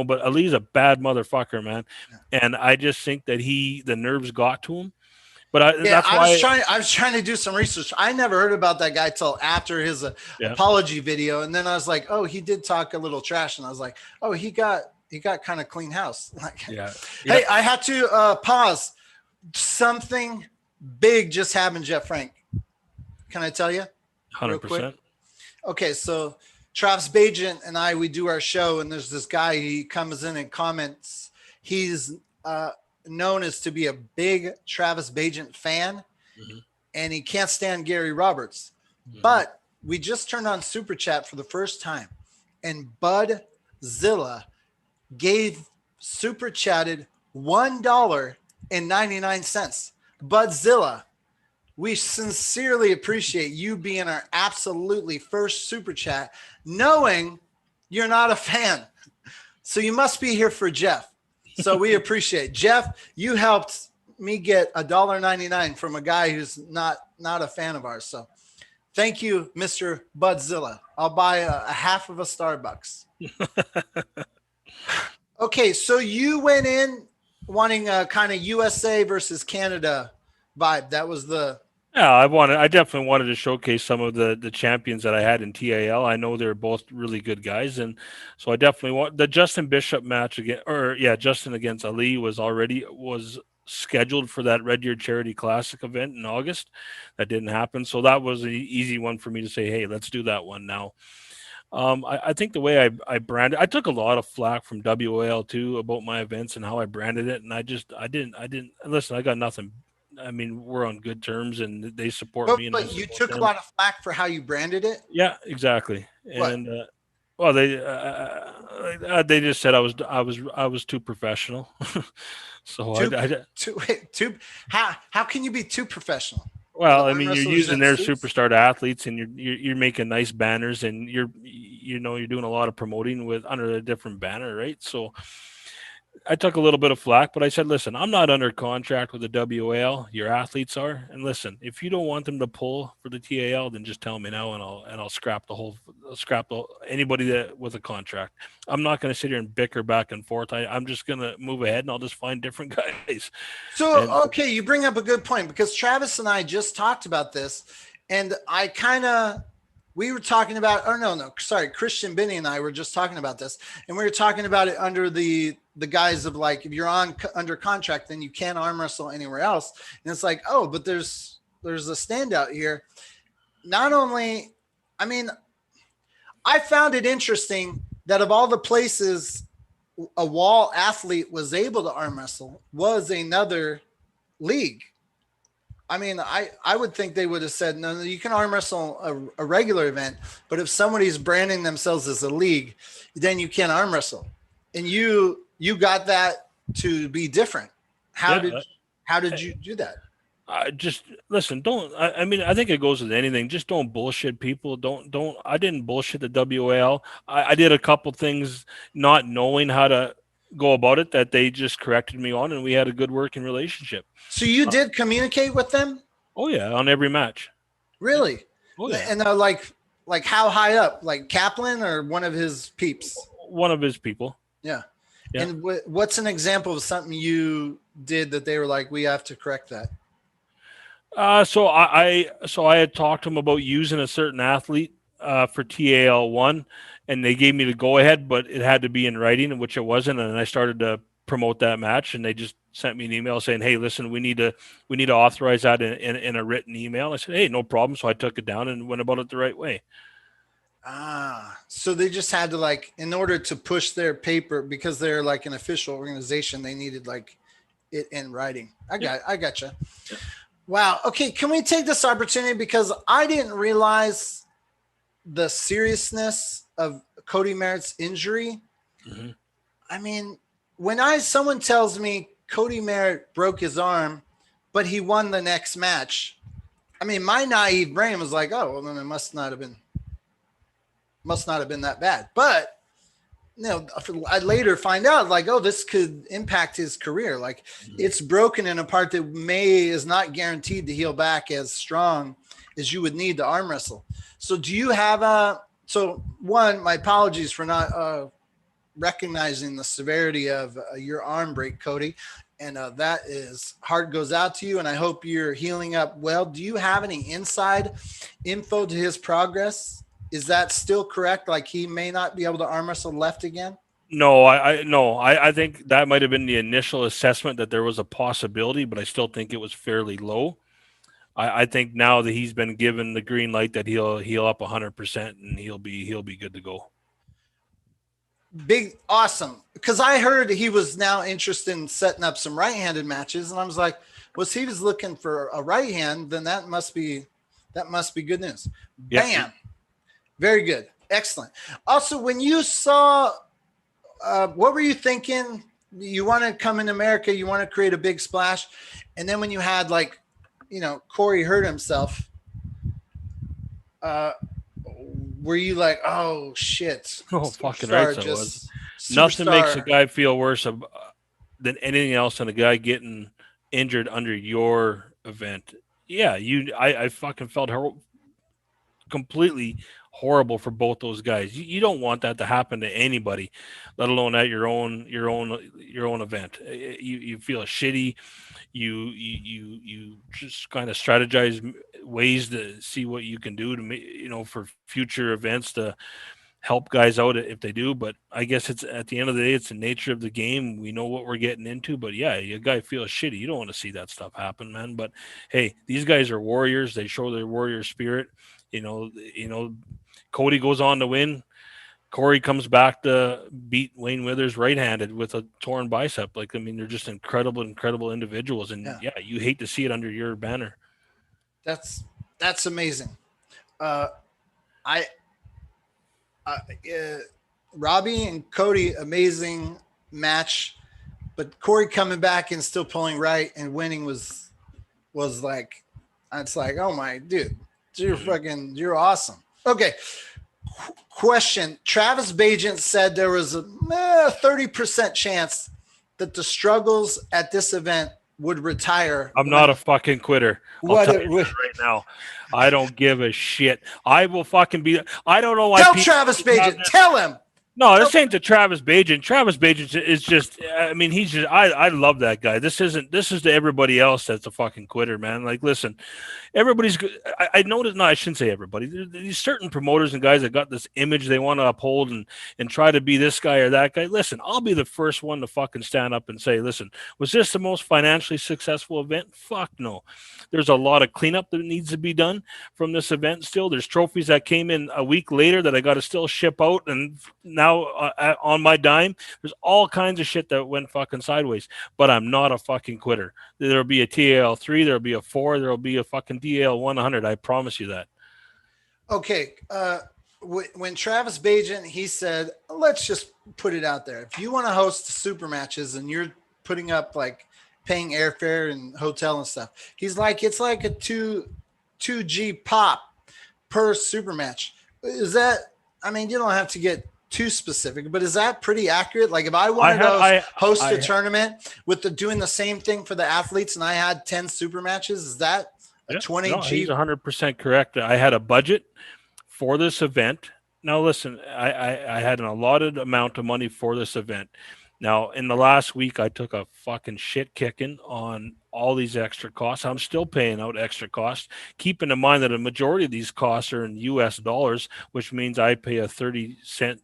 but Ali's a bad motherfucker, man. And I just think that the nerves got to him. But Yeah, that's why, I was trying to do some research. I never heard about that guy till after his yeah, apology video, and then I was like, oh, he did talk a little trash, and I was like, oh, he got kind of clean house. Like, yeah, hey, I had to pause. Something big just happened, Jeff Frank. Can I tell you, real quick? 100%. Okay, so Travis Bajent and we do our show, and there's this guy. He comes in and comments. He's known as to be a big Travis Bajent fan, and he can't stand Gary Roberts. But we just turned on Super Chat for the first time, and Bud Zilla super chatted $1.99. Bud Zilla, we sincerely appreciate you being our absolutely first super chat, knowing you're not a fan. So you must be here for Jeff. So we appreciate Jeff. You helped me get $1.99 from a guy who's not a fan of ours. So thank you, Mr. Budzilla. I'll buy a half of a Starbucks. Okay, so you went in wanting a kind of USA versus Canada vibe. That was the. Yeah, I definitely wanted to showcase some of the champions that I had in TAL. I know they're both really good guys, and so I definitely want the Justin Bishop match again, Justin against Ali was scheduled for that Red Deer Charity Classic event in August. That didn't happen, so that was an easy one for me to say, hey, let's do that one now. I think the way I branded, I took a lot of flack from WOL too about my events and how I branded it, and I didn't listen. I got nothing. I mean, we're on good terms, and they support me. But you took a lot of flack for how you branded it. Yeah, exactly. What? And well, they just said I was too professional. So how can you be too professional? well, I mean, you're using their superstar athletes, and you're making nice banners, and you're doing a lot of promoting with under a different banner, right? So I took a little bit of flack, but I said, listen, I'm not under contract with the WAL. Your athletes are, and listen, if you don't want them to pull for the TAL, then just tell me now, and I'll scrap anybody that with a contract. I'm not going to sit here and bicker back and forth. I'm just going to move ahead, and I'll just find different guys. So, And okay, you bring up a good point because Travis and I just talked about this, and we were talking about, oh no, sorry, Christian Binney and I were just talking about this, and we were talking about it under the guise of like, if you're under contract, then you can't arm wrestle anywhere else. And it's like, oh, but there's a standout here. Not only, I mean, I found it interesting that of all the places a wall athlete was able to arm wrestle was another league. I mean, I would think they would have said, no, you can arm wrestle a regular event, but if somebody's branding themselves as a league, then you can't arm wrestle. And you got that to be different. How did you do that? just listen. Don't. I mean, I think it goes with anything. Just don't bullshit people. Don't. I didn't bullshit the WAL. I did a couple things not knowing how to go about it that they just corrected me on, and we had a good working relationship. So you did communicate with them? Oh yeah, on every match. Really? Oh yeah. And like how high up? Like Kaplan or one of his peeps? One of his people. Yeah. And what's an example of something you did that they were like, we have to correct that? So I had talked to him about using a certain athlete for TAL1, and they gave me the go ahead, but it had to be in writing, which it wasn't. And I started to promote that match, and they just sent me an email saying, "Hey, listen, we need to authorize that in a written email." I said, "Hey, no problem." So I took it down and went about it the right way. So they just had to, like, in order to push their paper, because they're like an official organization, they needed like it in writing. I got you. Yeah. Wow. Okay. Can we take this opportunity, because I didn't realize the seriousness of Cody Merritt's injury. Mm-hmm. I mean, when someone tells me Cody Merritt broke his arm, but he won the next match, I mean, my naive brain was like, oh, well, then it must not have been that bad. But I later find out, like, oh, this could impact his career. Like, it's broken in a part that is not guaranteed to heal back as strong as you would need to arm wrestle. So do you have my apologies for not recognizing the severity of your arm break, Cody. And that is, heart goes out to you, and I hope you're healing up well. Do you have any inside info to his progress? Is that still correct? Like, he may not be able to arm wrestle left again? No, I think that might have been the initial assessment, that there was a possibility, but I still think it was fairly low. I think now that he's been given the green light that he'll heal up 100% and he'll be good to go. Big, awesome. Because I heard he was now interested in setting up some right-handed matches, and I was like, well, if he was looking for a right hand, then that must be good news. Yeah. Bam. Very good. Excellent. Also, when you saw, what were you thinking? You want to come in America, you want to create a big splash. And then when you had, like, Corey hurt himself, were you like, oh shit? Oh, fucking right. So nothing makes a guy feel worse than anything else than a guy getting injured under your event. Yeah. I fucking felt completely horrible for both those guys. You don't want that to happen to anybody, let alone at your own event. You feel shitty. You just kind of strategize ways to see what you can do to for future events to help guys out if they do. But I guess it's, at the end of the day, it's the nature of the game. We know what we're getting into, but yeah, your guy feels shitty. You don't want to see that stuff happen, man. But hey, these guys are warriors. They show their warrior spirit. Cody goes on to win. Corey comes back to beat Wayne Withers right-handed with a torn bicep. Like, I mean, they're just incredible individuals. And yeah, you hate to see it under your banner. That's amazing. Robbie and Cody, amazing match, but Corey coming back and still pulling right and winning was like, it's like, oh my dude, you're awesome. Okay. Question. Travis Bajent said there was a 30% chance that the struggles at this event would retire. I'm not a fucking quitter. I'll tell you would, that right now. I don't give a shit. I will fucking be. I don't know why. Tell Travis Bajan. Tell him. No, this ain't to Travis Bajan. Travis Bajan is just. I mean, he's just. I love that guy. This isn't. This is to everybody else that's a fucking quitter, man. Like, listen, everybody's. I noticed. No, I shouldn't say everybody. There's these certain promoters and guys that got this image they want to uphold and try to be this guy or that guy. Listen, I'll be the first one to fucking stand up and say, listen, was this the most financially successful event? Fuck no. There's a lot of cleanup that needs to be done from this event. Still, there's trophies that came in a week later that I got to still ship out, and now on my dime, there's all kinds of shit that went fucking sideways. But I'm not a fucking quitter. There'll be a TAL 3, there'll be a 4, there'll be a fucking DL 100. I promise you that. Okay. When Travis Bajan, he said, let's just put it out there. If you want to host super matches and you're putting up like paying airfare and hotel and stuff, he's like, it's like a 2G pop per super match. Is that, I mean, you don't have to get too specific, but is that pretty accurate? Like if I wanted to host a tournament with doing the same thing for the athletes and I had 10 super matches, is that a 20G? No, he's 100% correct. I had a budget for this event. Now listen, I had an allotted amount of money for this event. Now, in the last week, I took a fucking shit kicking on all these extra costs. I'm still paying out extra costs, keeping in mind that a majority of these costs are in US dollars, which means I pay a 30-cent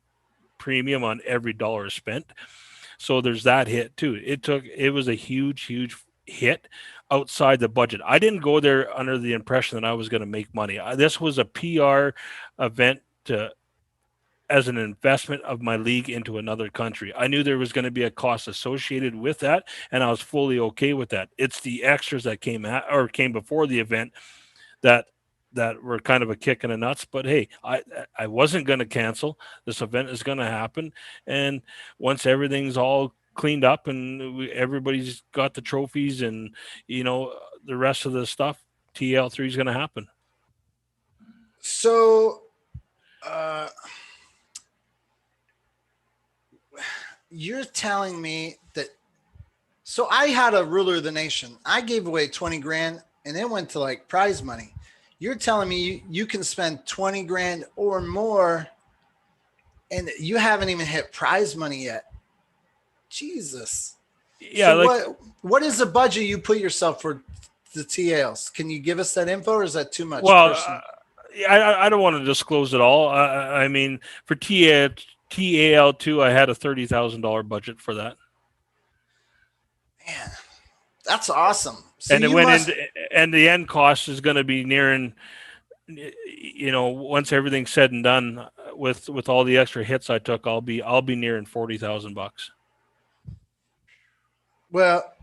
premium on every dollar spent. So there's that hit too. It was a huge hit outside the budget. I didn't go there under the impression that I was going to make money. This was a PR event as an investment of my league into another country. I knew there was going to be a cost associated with that, and I was fully okay with that. It's the extras that came before the event that were kind of a kick in the nuts. But hey, I wasn't going to cancel. This event is going to happen, and once everything's all cleaned up and everybody's got the trophies and the rest of the stuff, TL3 is going to happen. So you're telling me that, so I had a ruler of the nation. I gave away 20 grand and it went to like prize money. You're telling me you can spend 20 grand or more and you haven't even hit prize money yet. Jesus. Yeah. So what is the budget you put yourself for the TALs? Can you give us that info or is that too much? Well, I don't want to disclose it all. I mean, for TAL2, I had a $30,000 budget for that. Man, that's awesome. So and it and the end cost is going to be nearing, once everything's said and done with all the extra hits I took, I'll be nearing $40,000. Well,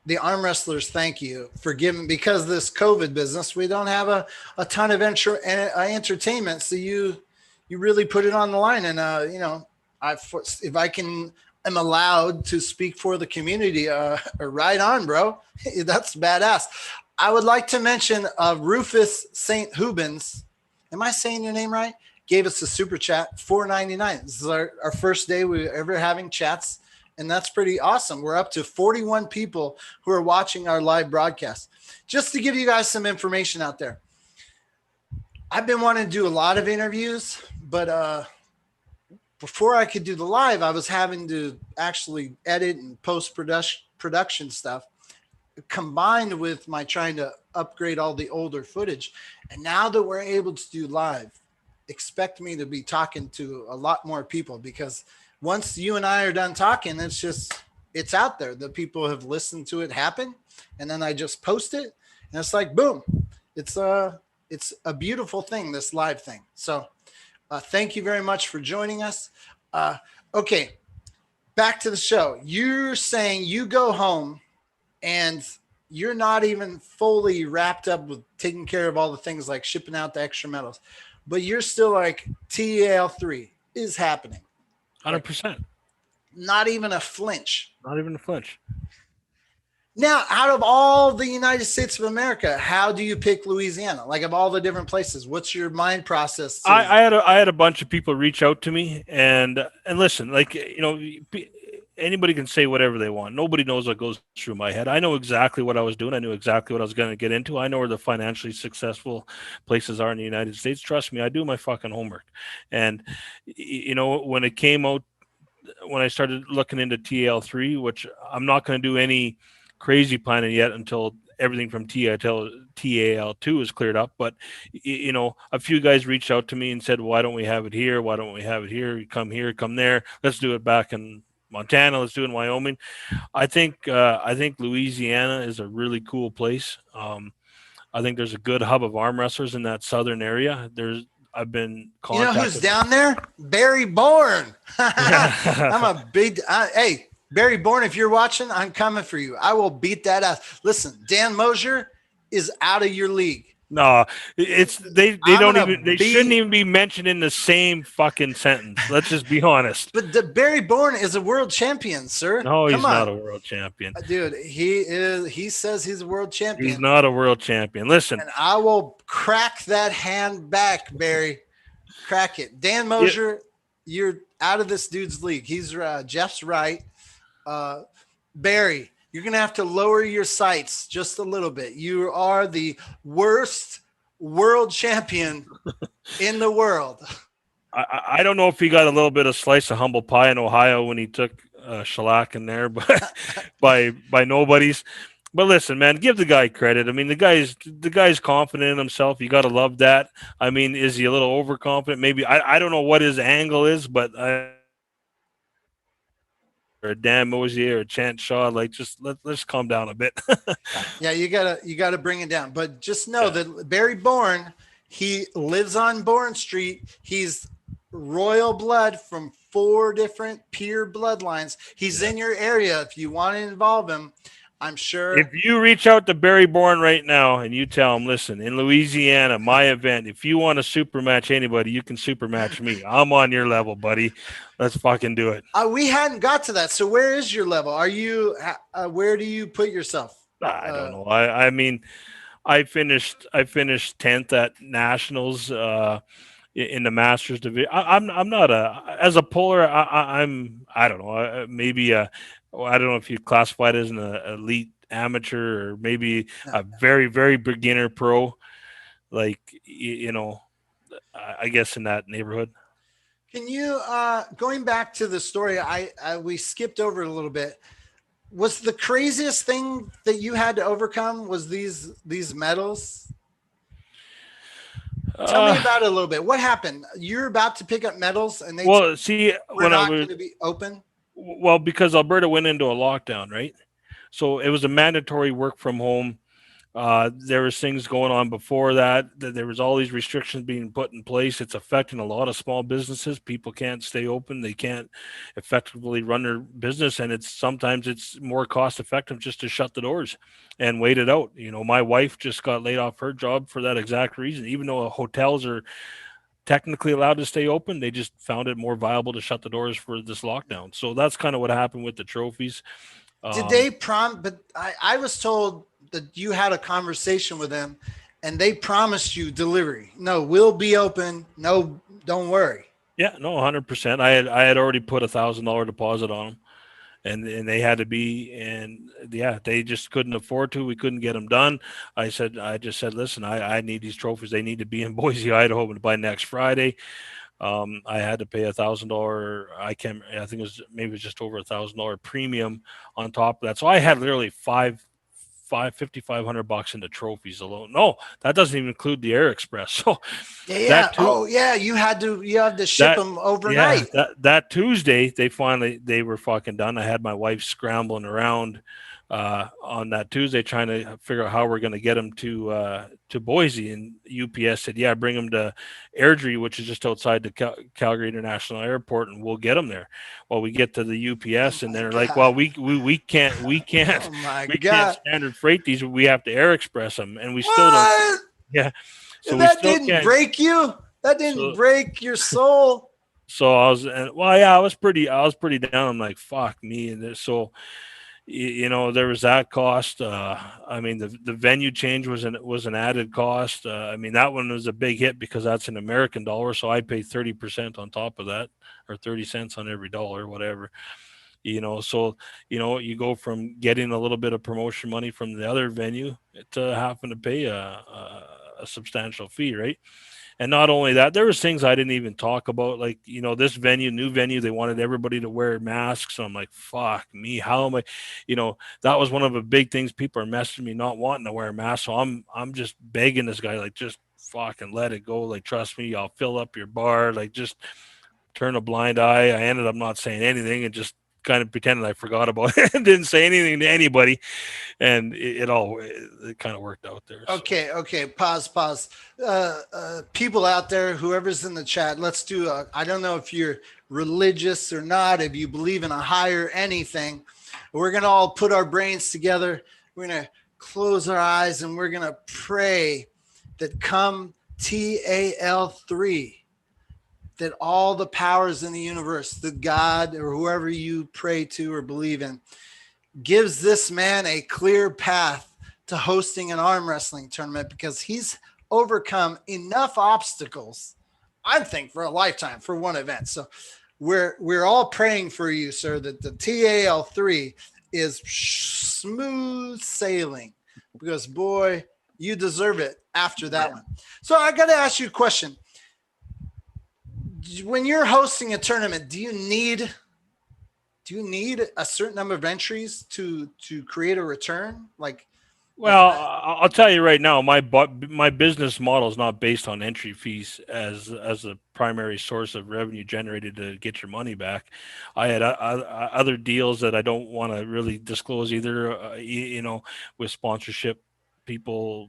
the arm wrestlers, thank you for giving, because of this COVID business, we don't have a ton of entertainment. So you really put it on the line. And, if I am allowed to speak for the community, right on, bro. That's badass. I would like to mention Rufus St. Hubens. Am I saying your name right? Gave us a super chat, $4.99. This is our first day we were ever having chats. And that's pretty awesome. We're up to 41 people who are watching our live broadcast. Just to give you guys some information out there. I've been wanting to do a lot of interviews, but before I could do the live, I was having to actually edit and post-production stuff combined with my trying to upgrade all the older footage. And now that we're able to do live, expect me to be talking to a lot more people, because once you and I are done talking, it's out there. The people have listened to it happen. And then I just post it and it's like, boom, it's a beautiful thing, this live thing. So thank you very much for joining us. Okay. Back to the show. You're saying you go home and you're not even fully wrapped up with taking care of all the things like shipping out the extra metals, but you're still like TAL3 is happening. 100%. Not even a flinch. Not even a flinch. Now, out of all the United States of America, how do you pick Louisiana? Like, of all the different places, what's your mind process? I had a bunch of people reach out to me and listen, like, anybody can say whatever they want. Nobody knows what goes through my head. I know exactly what I was doing. I knew exactly what I was going to get into. I know where the financially successful places are in the United States. Trust me, I do my fucking homework. And when it came out, when I started looking into TL3, which I'm not going to do any crazy planning yet until everything from TAL2 is cleared up. But a few guys reached out to me and said, "Why don't we have it here? Why don't we have it here? You come here, come there. Let's do it back in Montana. Let's do it in Wyoming." I think Louisiana is a really cool place. I think there's a good hub of arm wrestlers in that southern area. I've been You know who's contacted. down there? Barry Bourne. I'm Yeah. a big, hey, Barry Bourne, if you're watching, I'm coming for you. I will beat that ass. Listen, Dan Mosier is out of your league. No, it's they I'm don't gonna even they shouldn't beat, even be mentioned in the same fucking sentence. Let's just be honest. but the Barry Bourne is a world champion, sir. No, Come he's on. not a world champion. Dude, he is, he says he's a world He's champion. not a world champion. Listen, And I will crack that hand back, Barry. Crack it. Dan yeah, Mosier, you're out of this dude's league. He's Jeff's right. Barry, you're going to have to lower your sights just a little bit. You are the worst world champion in the world. I don't know if he got a little bit of slice of humble pie in Ohio when he took shellac in there, but by nobodies. But listen, man, give the guy credit. I mean, the guy's confident in himself. You got to love that. I mean, is he a little overconfident? Maybe I don't know what his angle is, but or a Dan Mosier or Chant Shaw, like just let's calm down a bit. Yeah, you gotta bring it down. But just know Yeah. that Barry Bourne, he lives on Bourne Street. He's royal blood from 4 different peer bloodlines. He's Yeah. in your area. If you want to involve him, I'm If sure. you reach out to Barry Bourne right now and you tell him, listen, in Louisiana, my event, if you want to super match anybody, you can super match me. I'm on your level, buddy. Let's fucking do it. We hadn't got to that. So where is your level? Are you? Where do you put yourself? I don't know. I mean, I finished 10th at nationals in the Masters division. I'm not as a puller. I don't know. Maybe I don't know if you classify it as an elite amateur or maybe No. a very very beginner pro. Like I guess in that neighborhood. Can you going back to the story? I we skipped over it a little bit. Was the craziest thing that you had to overcome was these medals? Tell me Uh, about it a little bit. What happened? You're about to pick up medals, and they well, see, were when I not was going to be open. well because Alberta went into a lockdown, right? So it was a mandatory work from home. There was things going on before that. There was all these restrictions being put in place. It's affecting a lot of small businesses. People can't stay open. They can't effectively run their business, and sometimes it's more cost effective just to shut the doors and wait it out. My wife just got laid off her job for that exact reason. Even though hotels are technically allowed to stay open, they just found it more viable to shut the doors for this lockdown. So that's kind of what happened with the trophies. Did Um, they But I was told that you had a conversation with them, and they promised you delivery. No, we'll be open. No, don't worry. yeah, no, 100%. I had already put $1,000 deposit on them, and they had to be, and yeah, they just couldn't afford to. We couldn't get them done. I just said, listen, I need these trophies. They need to be in Boise, Idaho by next Friday. I had to pay $1,000. I think it was maybe it was just over $1,000 premium on top of that. So I had literally $5,500 into trophies alone. No, that doesn't even include the Air Express. So Yeah, yeah. that too. Oh, yeah. You have to ship That them yeah, overnight. that Tuesday they were fucking done. I had my wife scrambling around on that Tuesday trying to figure out how we're going to get them to Boise, and UPS said, "Yeah, bring them to Airdrie, which is just outside the Calgary International Airport, and we'll get them there." Well, we get to the Oh UPS, and my they're like, god. "Well, we can't Oh my we can't god. standard freight these. We have to Air Express them, and we still don't." What? Yeah, so And we that still didn't can't. break you? That didn't So break your soul? So I was, well, yeah, I was pretty down. I'm like, fuck me. And so, there was that cost. I mean, the venue change was an added cost. I mean, that one was a big hit because that's an American dollar. So I paid 30% on top of that, or 30 cents on every dollar, whatever. So you go from getting a little bit of promotion money from the other venue to having to pay a substantial fee, right? And not only that, there was things I didn't even talk about, like this new venue, they wanted everybody to wear masks. So I'm like, fuck me, how am I? That was one of the big things. People are messaging me not wanting to wear a mask, so I'm just begging this guy, like, just fucking let it go. Like, trust me, I'll fill up your bar. Like, just turn a blind eye. I ended up not saying anything and just kind of pretended I forgot about it and didn't say anything to anybody, and it kind of worked out there. So. Okay. Pause. People out there, whoever's in the chat, let's do I don't know if you're religious or not, if you believe in a higher anything. We're going to all put our brains together. We're going to close our eyes and we're going to pray that come TAL3, that all the powers in the universe, that God or whoever you pray to or believe in, gives this man a clear path to hosting an arm wrestling tournament, because he's overcome enough obstacles, I think, for a lifetime for one event. So we're all praying for you, sir, that the TAL3 is smooth sailing, because boy, you deserve it after that one. So I got to ask you a question. When you're hosting a tournament, do you need a certain number of entries to create a return? Well, I'll tell you right now, my business model is not based on entry fees as a primary source of revenue generated to get your money back. I had other deals that I don't want to really disclose either. With sponsorship people,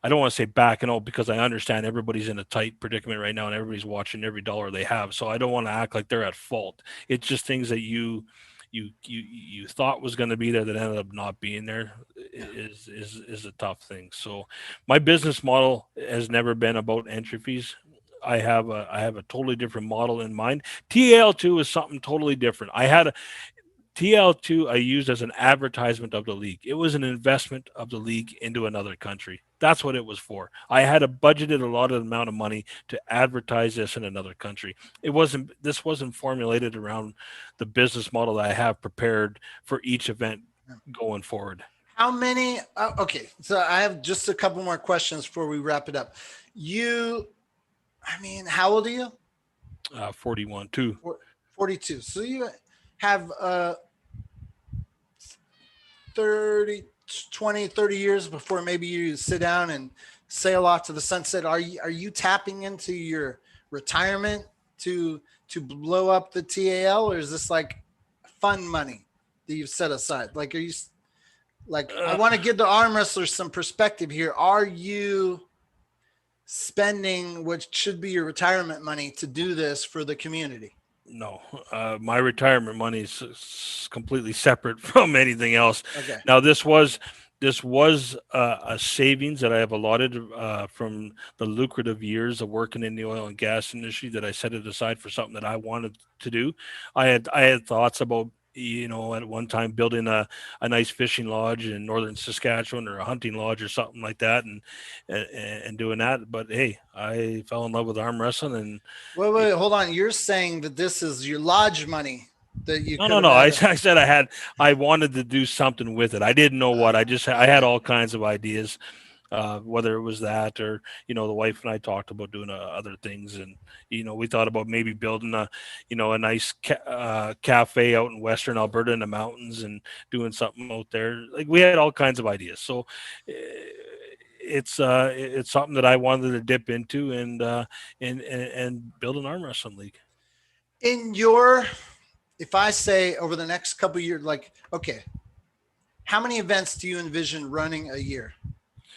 I don't want to say back and all, because I understand everybody's in a tight predicament right now and everybody's watching every dollar they have. So I don't want to act like they're at fault. It's just things that you thought was going to be there that ended up not being there is a tough thing. So my business model has never been about entry fees. I have a totally different model in mind. TL2 is something totally different. I had TL2 I used as an advertisement of the league. It was an investment of the league into another country. That's what it was for. I had a budgeted a lot of amount of money to advertise this in another country. This wasn't formulated around the business model that I have prepared for each event going forward. How many? Okay, so I have just a couple more questions before we wrap it up. How old are you? 41, too. 42. So you have 30 years before maybe you sit down and sail off to the sunset. Are you tapping into your retirement to blow up the TAL, or is this like fun money that you've set aside? Like, are you I want to give the arm wrestlers some perspective here. Are you spending what should be your retirement money to do this for the community? No, my retirement money is completely separate from anything else. Okay. Now, this was a savings that I have allotted from the lucrative years of working in the oil and gas industry, that I set it aside for something that I wanted to do. I had thoughts about, at one time building a nice fishing lodge in northern Saskatchewan, or a hunting lodge or something like that, and doing that. But hey, I fell in love with arm wrestling. And wait, hold on. You're saying that this is your lodge money that you no. I said I wanted to do something with it. I didn't know what. I had all kinds of ideas. Whether it was that, or the wife and I talked about doing other things, and we thought about maybe building a nice cafe out in Western Alberta in the mountains, and doing something out there. Like, we had all kinds of ideas. So it's something that I wanted to dip into, and build an arm wrestling league. If I say over the next couple of years, okay, how many events do you envision running a year?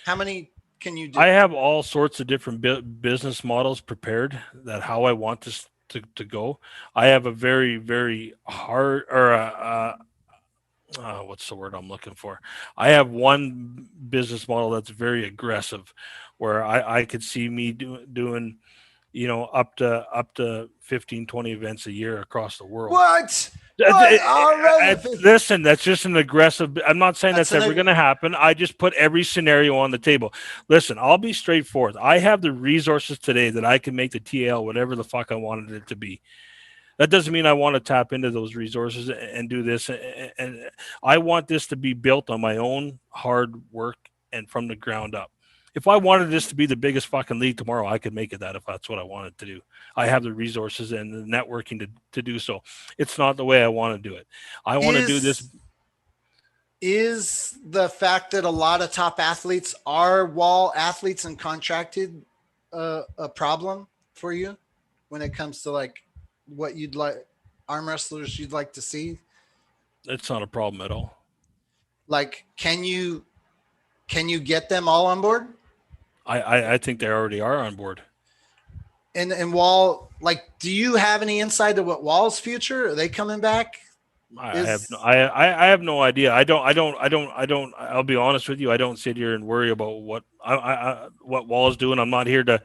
How many can you do? I have all sorts of different business models prepared, that how I want this to go. I have a very, very hard, or what's the word I'm looking for? I have one business model that's very aggressive, where I could see me doing, up to 15, 20 events a year across the world. What? Listen, that's just an aggressive. I'm not saying that's ever going to happen. I just put every scenario on the table. Listen, I'll be straightforward. I have the resources today that I can make the TL whatever the fuck I wanted it to be. That doesn't mean I want to tap into those resources and do this. And I want this to be built on my own hard work and from the ground up. If I wanted this to be the biggest fucking league tomorrow, I could make it that if that's what I wanted to do. I have the resources and the networking to do so. It's not the way I want to do it. I want to do this. Is the fact that a lot of top athletes are wall athletes and contracted a problem for you when it comes to like what you'd like arm wrestlers you'd like to see? It's not a problem at all. Like, can you get them all on board? I think they already are on board. And Wall, like, do you have any insight to what Wall's future? Are they coming back? I have no idea. I'll be honest with you. I don't sit here and worry about what Wall is doing. I'm not here to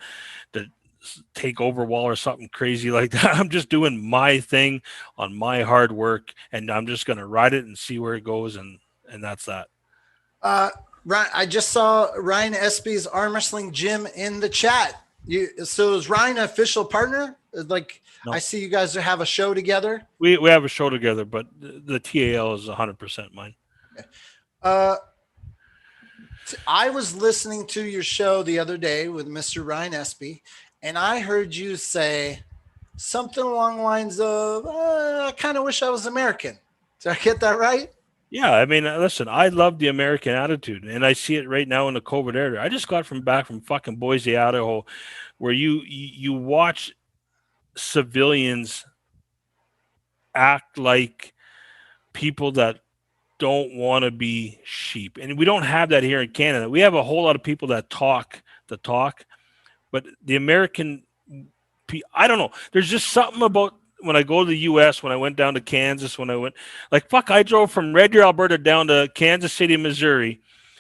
take over Wall or something crazy like that. I'm just doing my thing on my hard work, and I'm just going to ride it and see where it goes, and that's that. Ryan, I just saw Ryan Espy's arm wrestling gym in the chat. So is Ryan an official partner? Like, no. I see you guys have a show together. We have a show together, but the TAL is 100% mine. Okay. I was listening to your show the other day with Mr. Ryan Espy, and I heard you say something along the lines of, I kind of wish I was American. Did I get that right? Yeah, I mean, listen, I love the American attitude, and I see it right now in the COVID era. I just got back from fucking Boise, Idaho, where you watch civilians act like people that don't want to be sheep, and we don't have that here in Canada. We have a whole lot of people that talk the talk, but the American, I don't know. There's just something about when I go to the U.S., when I went down to Kansas, I drove from Red Deer, Alberta down to Kansas City, Missouri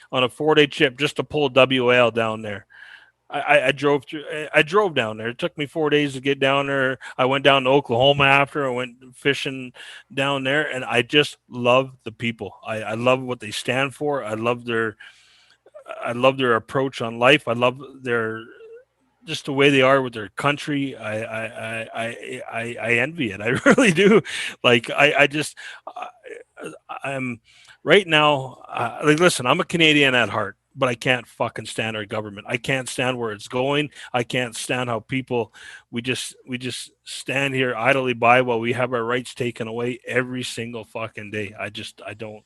on a 4-day trip just to pull WL down there. I drove down there. It took me 4 days to get down there. I went down to Oklahoma after. I went fishing down there, and I just love the people. I love what they stand for. I love their approach on life. I love just the way they are with their country. I envy it. I really do. Like I'm right now. Listen, I'm a Canadian at heart, but I can't fucking stand our government. I can't stand where it's going. I can't stand how we just stand here idly by while we have our rights taken away every single fucking day. I don't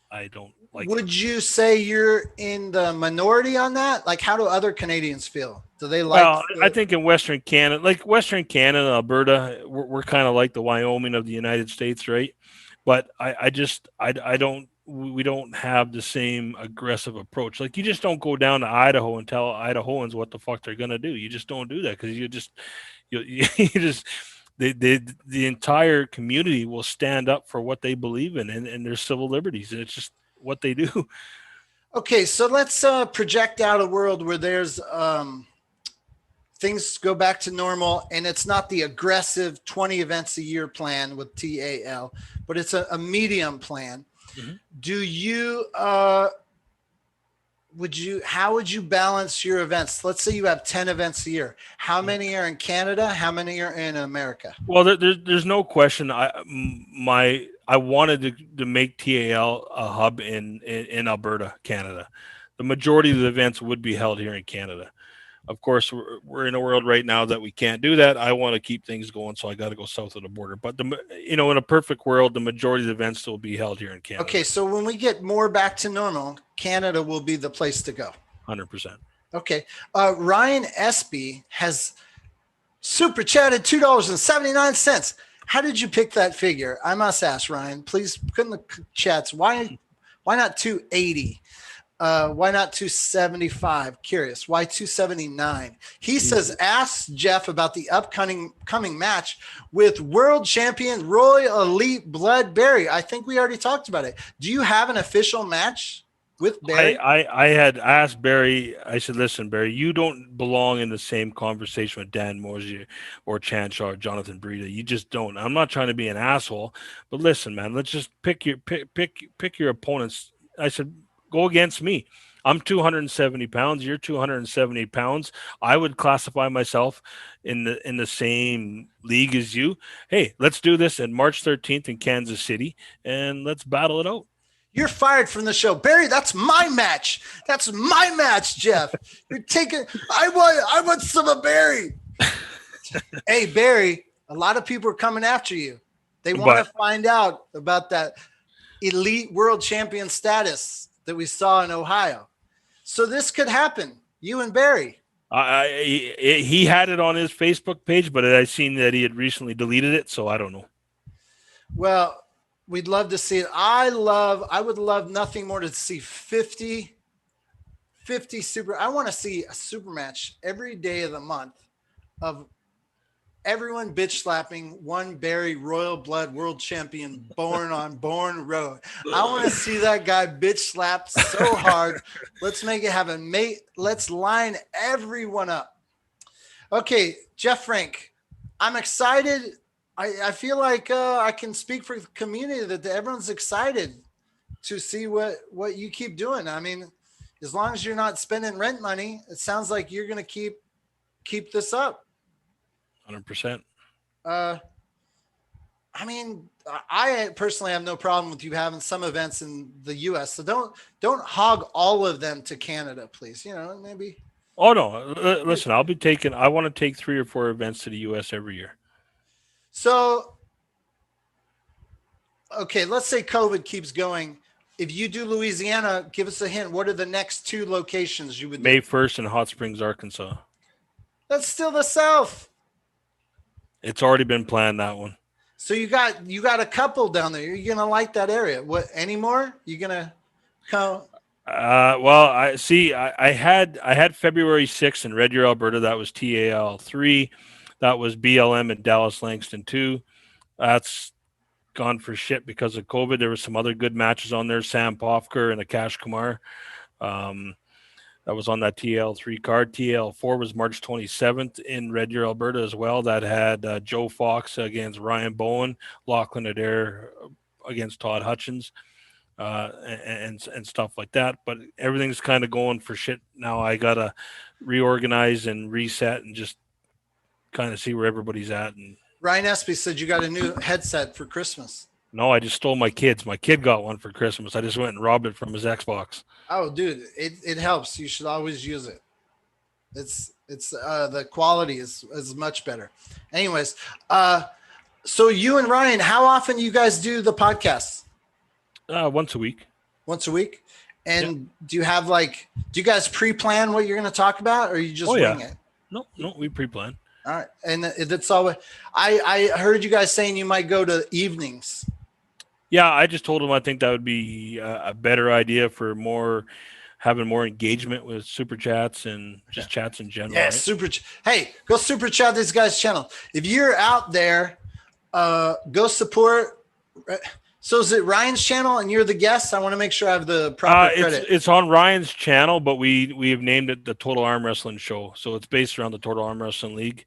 like. Would you say you're in the minority on that? Like, how do other Canadians feel? Do they like? Well, I think in Western Canada, Alberta, we're kind of like the Wyoming of the United States, right? But we don't have the same aggressive approach. Like, you just don't go down to Idaho and tell Idahoans what the fuck they're gonna do. You just don't do that because the entire community will stand up for what they believe in and their civil liberties, and it's just what they do. Okay, so let's project out a world where there's things go back to normal, and it's not the aggressive 20 events a year plan with TAL, but it's a medium plan. Mm-hmm. Do you how would you balance your events? Let's say you have 10 events a year. How many are in Canada? How many are in America? Well, there's no question. I wanted to make TAL a hub in Alberta, Canada. The majority of the events would be held here in Canada. Of course, we're in a world right now that we can't do that. I want to keep things going, so I got to go south of the border. But in a perfect world, the majority of the events will be held here in Canada. Okay, so when we get more back to normal, Canada will be the place to go. 100%. Okay, Ryan Espy has super chatted $2.79. How did you pick that figure? I must ask, Ryan. Please put in the chats. Why not 280? Why not 275? Curious. Why 279? He says, ask Jeff about the upcoming match with world champion Royal Elite Blood Barry. I think we already talked about it. Do you have an official match with Barry? I had asked Barry. I said, listen, Barry, you don't belong in the same conversation with Dan Mosier or Chan Shaw or Jonathan Breda. You just don't. I'm not trying to be an asshole, but listen, man, let's just pick your opponents. I said, go against me. I'm 270 pounds. You're 270 pounds. I would classify myself in the same league as you. Hey, let's do this on March 13th in Kansas City, and let's battle it out. You're fired from the show. Barry, that's my match. That's my match, Jeff. You're taking I want some of Barry. Hey, Barry, a lot of people are coming after you. They want to find out about that elite world champion status that we saw in Ohio. So this could happen. You and Barry. He had it on his Facebook page, but I seen that he had recently deleted it, so I don't know. Well, we'd love to see it. I would love nothing more to see 50 super. I want to see a super match every day of the month of everyone bitch slapping one Barry Royal Blood World Champion born on Bourne Road. I want to see that guy bitch slap so hard. Let's make it happen. Mate, let's line everyone up. Okay, Jeff Frank, I'm excited. I feel like I can speak for the community that everyone's excited to see what you keep doing. I mean, as long as you're not spending rent money, it sounds like you're going to keep this up. 100%. I mean, I personally have no problem with you having some events in the U.S. So don't hog all of them to Canada, please. You know, maybe. Oh no! Listen, I want to take 3 or 4 events to the U.S. every year. So, okay, let's say COVID keeps going. If you do Louisiana, give us a hint. What are the next 2 locations you would do? May 1st in Hot Springs, Arkansas. That's still the South. It's already been planned, that one. So you got a couple down there. You're gonna like that area. What anymore? You gonna come? Well, I had February 6th in Red Deer, Alberta. That was TAL 3. That was BLM in Dallas Langston 2. That's gone for shit because of COVID. There were some other good matches on there. Sam Pofker and Akash Kumar. That was on that TL3 card. TL4 was March 27th in Red Deer, Alberta as well. That had Joe Fox against Ryan Bowen, Lachlan Adair against Todd Hutchins, and stuff like that. But everything's kind of going for shit now. I got to reorganize and reset and just kind of see where everybody's at. And Ryan Espy said you got a new headset for Christmas. No, I just stole my kid's. My kid got one for Christmas. I just went and robbed it from his Xbox. Oh, dude, it helps. You should always use it. It's the quality is much better. Anyways, so you and Ryan, how often do you guys do the podcast? Once a week. Once a week. And do you have do you guys pre-plan what you're going to talk about, or you just wing it? No, we pre-plan. All right. And that's all. I heard you guys saying you might go to evenings. Yeah, I just told him I think that would be a better idea for having more engagement with super chats and just chats in general. Yeah, right? Hey, go super chat this guy's channel. If you're out there, go support. So is it Ryan's channel and you're the guest? I want to make sure I have the proper credit. It's on Ryan's channel, but we have named it the Total Arm Wrestling Show. So it's based around the Total Arm Wrestling League,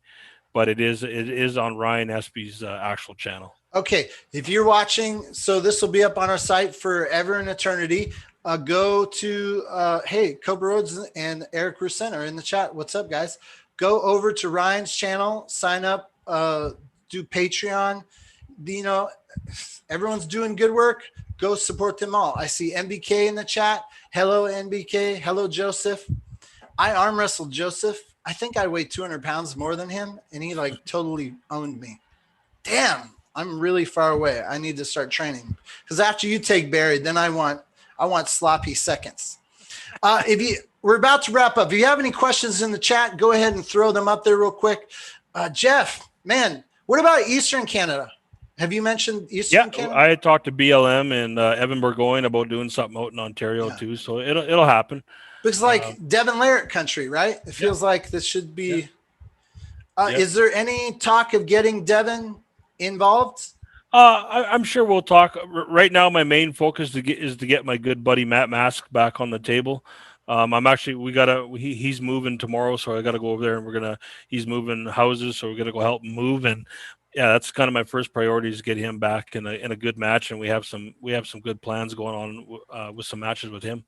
but it is on Ryan Espy's actual channel. Okay, if you're watching, so this will be up on our site forever and eternity. Go to, hey, Cobra Rhodes and Eric Roussin are in the chat. What's up, guys? Go over to Ryan's channel, sign up, do Patreon. You know, everyone's doing good work. Go support them all. I see MBK in the chat. Hello, MBK. Hello, Joseph. I arm wrestled Joseph. I think I weigh 200 pounds more than him, and he totally owned me. Damn. I'm really far away. I need to start training because after you take Barry, then I want sloppy seconds. We're about to wrap up. If you have any questions in the chat, go ahead and throw them up there real quick. Jeff, man, what about Eastern Canada? Have you mentioned Eastern Canada? I had talked to BLM and Evan Burgoyne about doing something out in Ontario too. So it'll happen. Looks like Devin Larratt country, right? It feels like this should be. Is there any talk of getting Devin involved? I'm sure we'll talk. Right now, my main focus is to get my good buddy Matt Mask back on the table. He's moving tomorrow, so I gotta go over there and he's moving houses, so we're gonna go help him move. And yeah, that's kind of my first priority is get him back in a good match, and we have some good plans going on with some matches with him.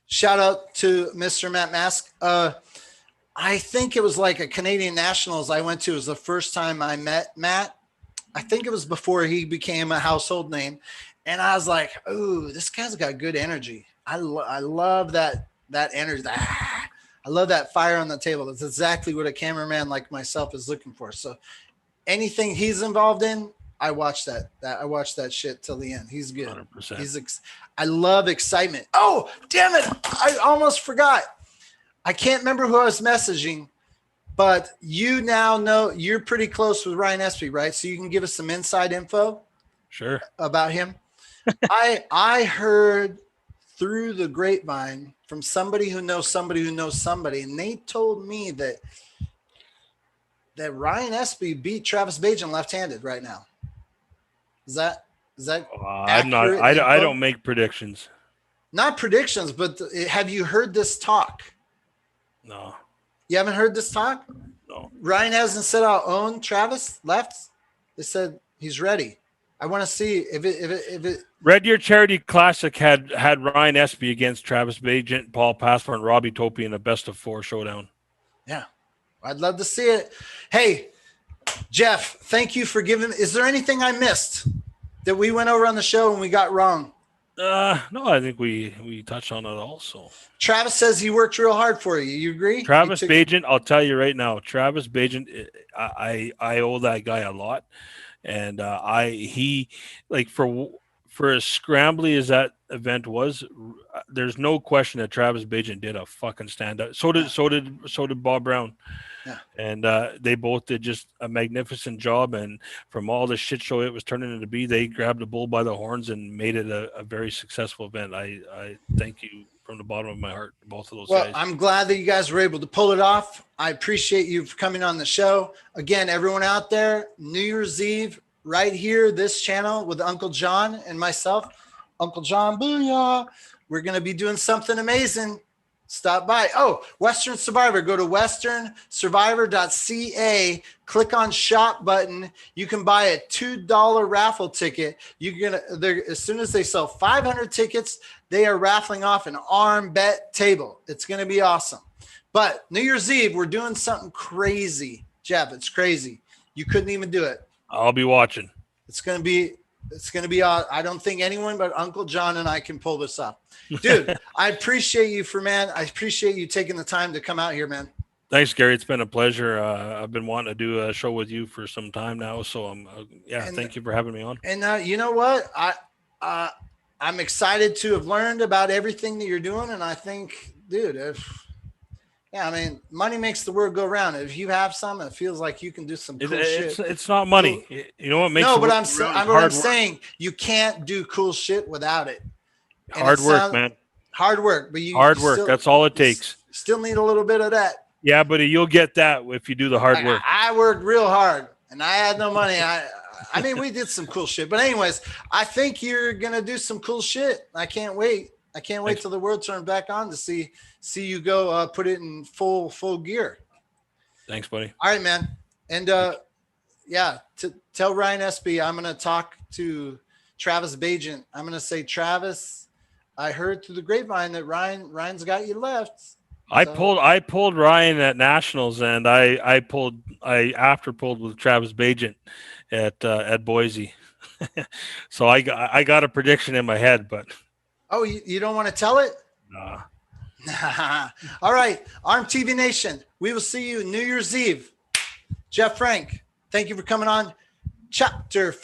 Shout out to Mr. Matt Mask. I think it was like a Canadian Nationals I went to. It was the first time I met Matt. I think it was before he became a household name. And I was like, "Ooh, this guy's got good energy. I love that energy. I love that fire on the table. That's exactly what a cameraman like myself is looking for." So anything he's involved in, I watch that. I watch that shit till the end. He's good. 100%. I love excitement. Oh, damn it. I almost forgot. I can't remember who I was messaging, but you now know you're pretty close with Ryan Espy, right? So you can give us some inside info Sure. about him. I heard through the grapevine from somebody who knows somebody who knows somebody, and they told me that Ryan Espy beat Travis Bajan left-handed right now. Is that I'm not. I don't make predictions. Not predictions, but have you heard this talk? No. You haven't heard this talk? No. Ryan hasn't said I'll own Travis left. They said he's ready. I want to see if it. Red Deer Charity Classic had Ryan Espy against Travis Bajan, Paul Passport, and Robbie Topi in a best of 4 showdown. Yeah, I'd love to see it. Hey, Jeff, thank you for giving. Is there anything I missed that we went over on the show and we got wrong? No, I think we touched on it all. So Travis says he worked real hard for you. You agree? Travis Bajan, I'll tell you right now, Travis Bajan, I owe that guy a lot, and he like for as scrambly as that event was, there's no question that Travis Bajan did a fucking standout. So did Bob Brown. Yeah. And they both did just a magnificent job. And from all the shit show it was turning into be, they grabbed the bull by the horns and made it a very successful event. I thank you from the bottom of my heart, both of those guys. I'm glad that you guys were able to pull it off. I appreciate you for coming on the show. Again, everyone out there, New Year's Eve, right here, this channel with Uncle John and myself, Uncle John Booyah. We're going to be doing something amazing. Stop by. Oh, Western Survivor. Go to westernsurvivor.ca. Click on shop button. You can buy a $2 raffle ticket. As soon as they sell 500 tickets, they are raffling off an ARMBET table. It's going to be awesome. But New Year's Eve, we're doing something crazy. Jeff, it's crazy. You couldn't even do it. I'll be watching. It's going to be I don't think anyone but Uncle John and I can pull this off. Dude, I appreciate you I appreciate you taking the time to come out here, man. Thanks, Gary. It's been a pleasure. I've been wanting to do a show with you for some time now. So thank you for having me on. And you know what? I'm excited to have learned about everything that you're doing. And I think, dude, money makes the world go round. If you have some, it feels like you can do some cool shit. It's not money. You know what makes no, but I'm saying you can't do cool shit without it. Hard work, man. Hard work, but that's all it takes. Still need a little bit of that. Yeah, but you'll get that if you do the hard work. I worked real hard, and I had no money. We did some cool shit. But anyways, I think you're gonna do some cool shit. I can't wait. Thanks. Till the world turns back on to see you go put it in full gear. Thanks, buddy. All right, man. And tell Ryan Espy I'm gonna talk to Travis Bajan. I'm gonna say, Travis, I heard through the grapevine that Ryan's got you left. So. I pulled Ryan at Nationals, and I pulled with Travis Bajan at Boise. So I got a prediction in my head, but. Oh, you don't want to tell it? Nah. All right. ARMTV Nation, we will see you New Year's Eve. Jeff Frank, thank you for coming on. Chapter